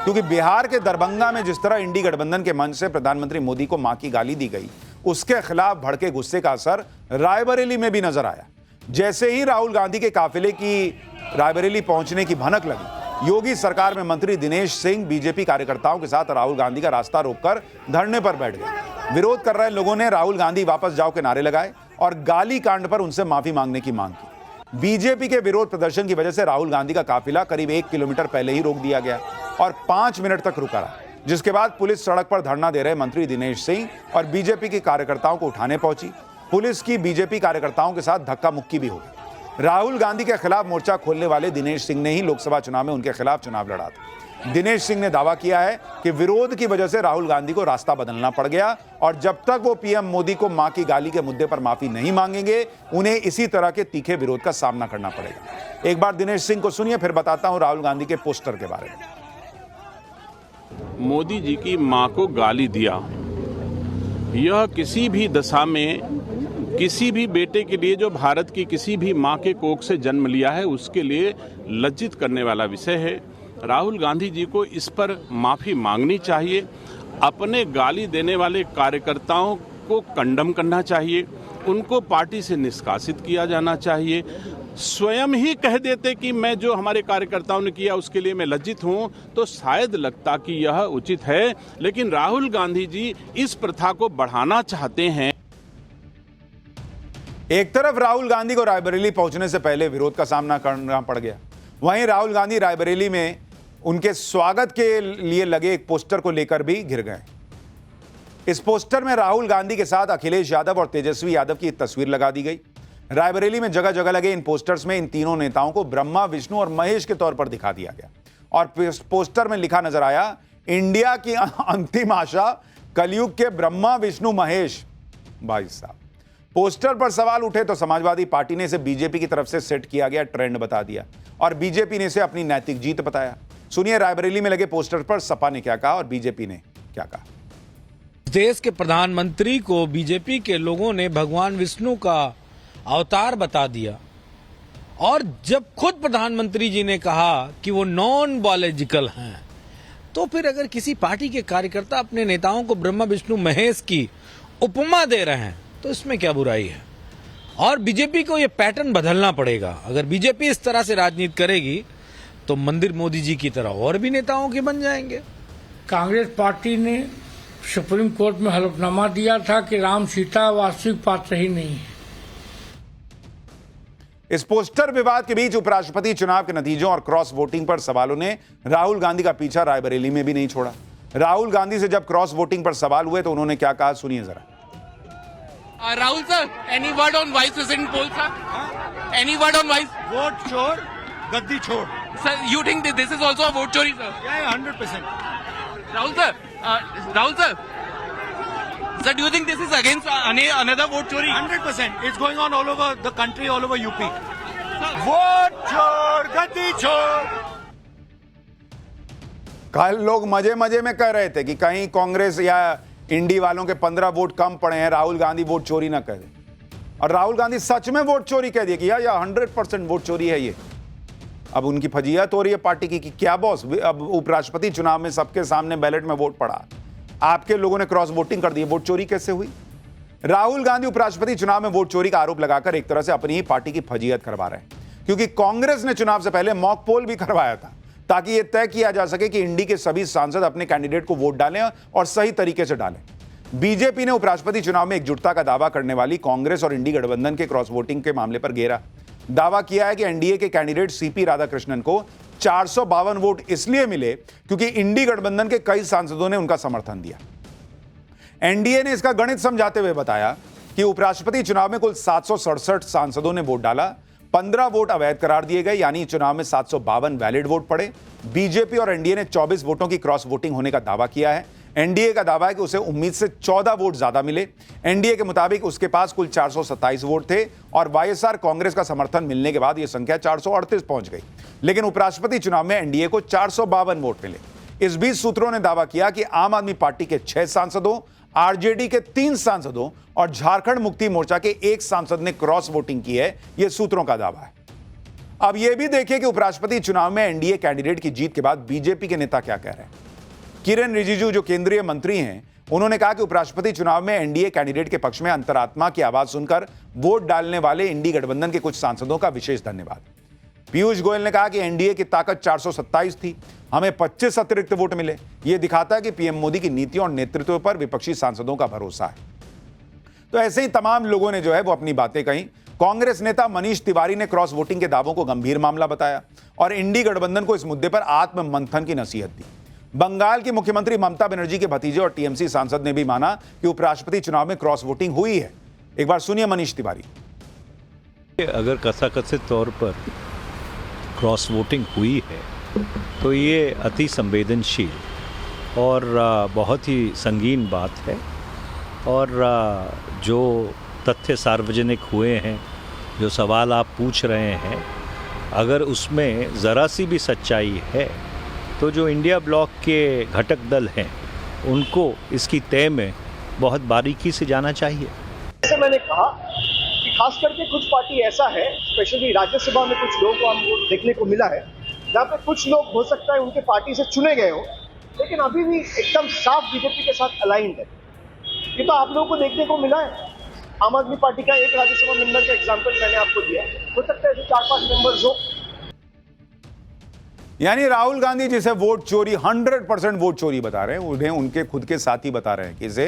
क्योंकि बिहार के दरभंगा में जिस तरह इंडी गठबंधन के मंच से प्रधानमंत्री मोदी को मां की गाली दी गई, उसके खिलाफ भड़के गुस्से का असर रायबरेली में भी नजर आया। जैसे ही राहुल गांधी के काफिले की रायबरेली पहुंचने की भनक लगी, योगी सरकार में मंत्री दिनेश सिंह बीजेपी कार्यकर्ताओं के साथ राहुल गांधी का रास्ता रोककर धरने पर बैठ गए। विरोध कर रहे लोगों ने राहुल गांधी वापस जाओ के नारे लगाए और गाली कांड पर उनसे माफी मांगने की मांग की। बीजेपी के विरोध प्रदर्शन की वजह से राहुल गांधी का काफिला करीब 1 किलोमीटर पहले ही रोक दिया गया और 5 मिनट तक रुका रहा, जिसके बाद पुलिस सड़क पर धरना दे रहे मंत्री दिनेश सिंह और बीजेपी के कार्यकर्ताओं को उठाने पहुंची। पुलिस की बीजेपी कार्यकर्ताओं के साथ धक्का मुक्की भी हो गई। राहुल गांधी के खिलाफ मोर्चा खोलने वाले दिनेश सिंह ने ही लोकसभा चुनाव में उनके खिलाफ चुनाव लड़ा था। दिनेश सिंह ने दावा किया है कि विरोध की वजह से राहुल गांधी को रास्ता बदलना पड़ गया और जब तक वो पीएम मोदी को मां की गाली के मुद्दे पर माफी नहीं मांगेंगे, उन्हें इसी तरह के तीखे विरोध का सामना करना पड़ेगा। एक बार दिनेश सिंह को सुनिए, फिर बताता हूं राहुल गांधी के पोस्टर के बारे में। मोदी जी की मां को गाली दिया, यह किसी भी दशा में किसी भी बेटे के लिए जो भारत की किसी भी मां के कोख से जन्म लिया है उसके लिए लज्जित करने वाला विषय है। राहुल गांधी जी को इस पर माफी मांगनी चाहिए। अपने गाली देने वाले कार्यकर्ताओं को कंडम करना चाहिए, उनको पार्टी से निष्कासित किया जाना चाहिए। स्वयं ही कह देते कि मैं जो हमारे कार्यकर्ताओं ने किया उसके लिए मैं लज्जित हूं, तो शायद लगता कि यह उचित है। लेकिन राहुल गांधी जी इस प्रथा को बढ़ाना चाहते हैं। एक तरफ राहुल गांधी को रायबरेली पहुंचने से पहले विरोध का सामना करना पड़ गया, वहीं राहुल गांधी रायबरेली में उनके स्वागत के लिए लगे एक पोस्टर को लेकर भी घिर गए। इस पोस्टर में राहुल गांधी के साथ अखिलेश यादव और तेजस्वी यादव की तस्वीर लगा दी गई। रायबरेली में जगह जगह लगे इन पोस्टर्स में इन तीनों नेताओं को ब्रह्मा, विष्णु और महेश के तौर पर दिखा दिया गया और पोस्टर में लिखा नजर आया, इंडिया की अंतिम आशा, कलयुग के ब्रह्मा, विष्णु, महेश। भाई साहब, पोस्टर पर सवाल उठे तो समाजवादी पार्टी ने इसे बीजेपी की तरफ से सेट किया गया ट्रेंड बता दिया और बीजेपी ने इसे अपनी नैतिक जीत बताया। सुनिए रायबरेली में लगे पोस्टर पर सपा ने क्या कहा और बीजेपी ने क्या कहा। देश के प्रधानमंत्री को बीजेपी के लोगों ने भगवान विष्णु का अवतार बता दिया और जब खुद प्रधानमंत्री जी ने कहा कि वो नॉन बायोलॉजिकल हैं, तो फिर अगर किसी पार्टी के कार्यकर्ता अपने नेताओं को ब्रह्मा, विष्णु, महेश की उपमा दे रहे हैं तो इसमें क्या बुराई है। और बीजेपी को ये पैटर्न बदलना पड़ेगा। अगर बीजेपी इस तरह से राजनीति करेगी तो मंदिर मोदी जी की तरह और भी नेताओं के बन जाएंगे। कांग्रेस पार्टी ने सुप्रीम कोर्ट में हलफनामा दिया था कि राम सीता वास्तविक पात्र ही नहीं है। इस पोस्टर विवाद के बीच उपराष्ट्रपति चुनाव के नतीजों और क्रॉस वोटिंग पर सवालों ने राहुल गांधी का पीछा रायबरेली में भी नहीं छोड़ा। राहुल गांधी से जब क्रॉस वोटिंग पर सवाल हुए तो उन्होंने क्या कहा, सुनिए जरा। Rahul sir, any word on vice president poll, sir? Any word on vice? Vote चोर, गद्दी छोड़। Sir, you think that this is also a vote chori, sir? Yeah, 100%. Rahul sir, sir, do you think this is against another vote chori? 100%. It's going on all over the country, all over UP. Vote चोर, गद्दी छोड़। कल लोग मजे मजे में कह रहे थे कि कहीं कांग्रेस या इंडी वालों के 15 वोट कम पड़े हैं, राहुल गांधी वोट चोरी ना करें। और राहुल गांधी सच में वोट चोरी कह दिया कि या 100% वोट चोरी है ये। अब उनकी फजीहत हो रही है पार्टी की कि क्या बॉस, अब उपराष्ट्रपति चुनाव में सबके सामने बैलेट में वोट पड़ा, आपके लोगों ने क्रॉस वोटिंग कर दी, वोट चोरी कैसे हुई। राहुल गांधी उपराष्ट्रपति चुनाव में वोट चोरी का आरोप लगाकर एक तरह से अपनी ही पार्टी की फजीहत करवा रहे हैं, क्योंकि कांग्रेस ने चुनाव से पहले मॉक पोल भी करवाया था ताकि यह तय किया जा सके कि इंडी के सभी सांसद अपने कैंडिडेट को वोट डालें और सही तरीके से डालें। बीजेपी ने उपराष्ट्रपति चुनाव में एकजुटता का दावा करने वाली कांग्रेस और इंडी गठबंधन के क्रॉस वोटिंग के मामले पर घेरा। दावा किया है कि एनडीए के कैंडिडेट सीपी राधाकृष्णन को 452 वोट इसलिए मिले क्योंकि इंडी गठबंधन के कई सांसदों ने उनका समर्थन दिया। एनडीए ने इसका गणित समझाते हुए बताया कि उपराष्ट्रपति चुनाव में कुल 767 सांसदों ने वोट डाला, 15 वोट अवैध करार दिए गए, यानी चुनाव में 752 वैलिड वोट पड़े। बीजेपी और एनडीए ने 24 वोटों की क्रॉस वोटिंग होने का दावा किया है। एनडीए का दावा है कि उसे उम्मीद से 14 वोट ज्यादा मिले। एनडीए के मुताबिक उसके पास कुल 427 वोट थे और वाईएसआर कांग्रेस का समर्थन मिलने के बाद यह संख्या 438 पहुंच गई। लेकिन उपराष्ट्रपति चुनाव में एनडीए को 452 वोट मिले। इस बीच सूत्रों ने दावा किया कि आम आदमी पार्टी के 6 सांसदों, आरजेडी के 3 सांसदों और झारखंड मुक्ति मोर्चा के 1 सांसद ने क्रॉस वोटिंग की है। यह सूत्रों का दावा है। अब यह भी देखिए कि उपराष्ट्रपति चुनाव में एनडीए कैंडिडेट की जीत के बाद बीजेपी के नेता क्या कह रहे हैं। किरेन रिजिजू जो केंद्रीय मंत्री हैं, उन्होंने कहा कि उपराष्ट्रपति चुनाव में एनडीए कैंडिडेट के पक्ष में अंतरात्मा की आवाज सुनकर वोट डालने वाले इंडी गठबंधन के कुछ सांसदों का विशेष धन्यवाद। पीयूष गोयल ने कहा कि एनडीए की ताकत 427 थी, हमें 25 अतिरिक्त वोट मिले। यह दिखाता है कि पीएम मोदी की नीतियों और नेतृत्व पर विपक्षी सांसदों का भरोसा है। तो ऐसे ही तमाम लोगों ने जो है वो अपनी बातें कही। कांग्रेस नेता मनीष तिवारी ने क्रॉस वोटिंग के दावों को गंभीर मामला बताया और इंडी गठबंधन को इस मुद्दे पर आत्म मंथन की नसीहत दी। बंगाल की मुख्यमंत्री ममता बनर्जी के भतीजे और टीएमसी सांसद ने भी माना कि उपराष्ट्रपति चुनाव में क्रॉस वोटिंग हुई है। एक बार सुनिए मनीष तिवारी। अगर कथाकथित तौर पर क्रॉस वोटिंग हुई है तो ये अति संवेदनशील और बहुत ही संगीन बात है, और जो तथ्य सार्वजनिक हुए हैं, जो सवाल आप पूछ रहे हैं, अगर उसमें ज़रा सी भी सच्चाई है तो जो इंडिया ब्लॉक के घटक दल हैं उनको इसकी तय में बहुत बारीकी से जाना चाहिए। जैसे मैंने कहा कि खास करके कुछ पार्टी ऐसा है, स्पेशली राज्यसभा में कुछ लोगों को हमको देखने को मिला है जहाँ पे कुछ लोग हो सकता है उनके पार्टी से चुने गए हो, लेकिन अभी भी एकदम साफ बीजेपी के साथ अलाइंड है। ये तो आप लोगों को देखने को मिला है। आम आदमी पार्टी का एक राज्यसभा मेंबर का एग्जांपल मैंने आपको दिया, हो सकता है ऐसे 4-5 मेंबर्स हो। यानी राहुल गांधी जिसे वोट चोरी 100% वोट चोरी बता रहे हैं, उन्हें उनके खुद के साथी बता रहे हैं कि इसे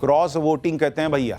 क्रॉस वोटिंग कहते हैं भैया।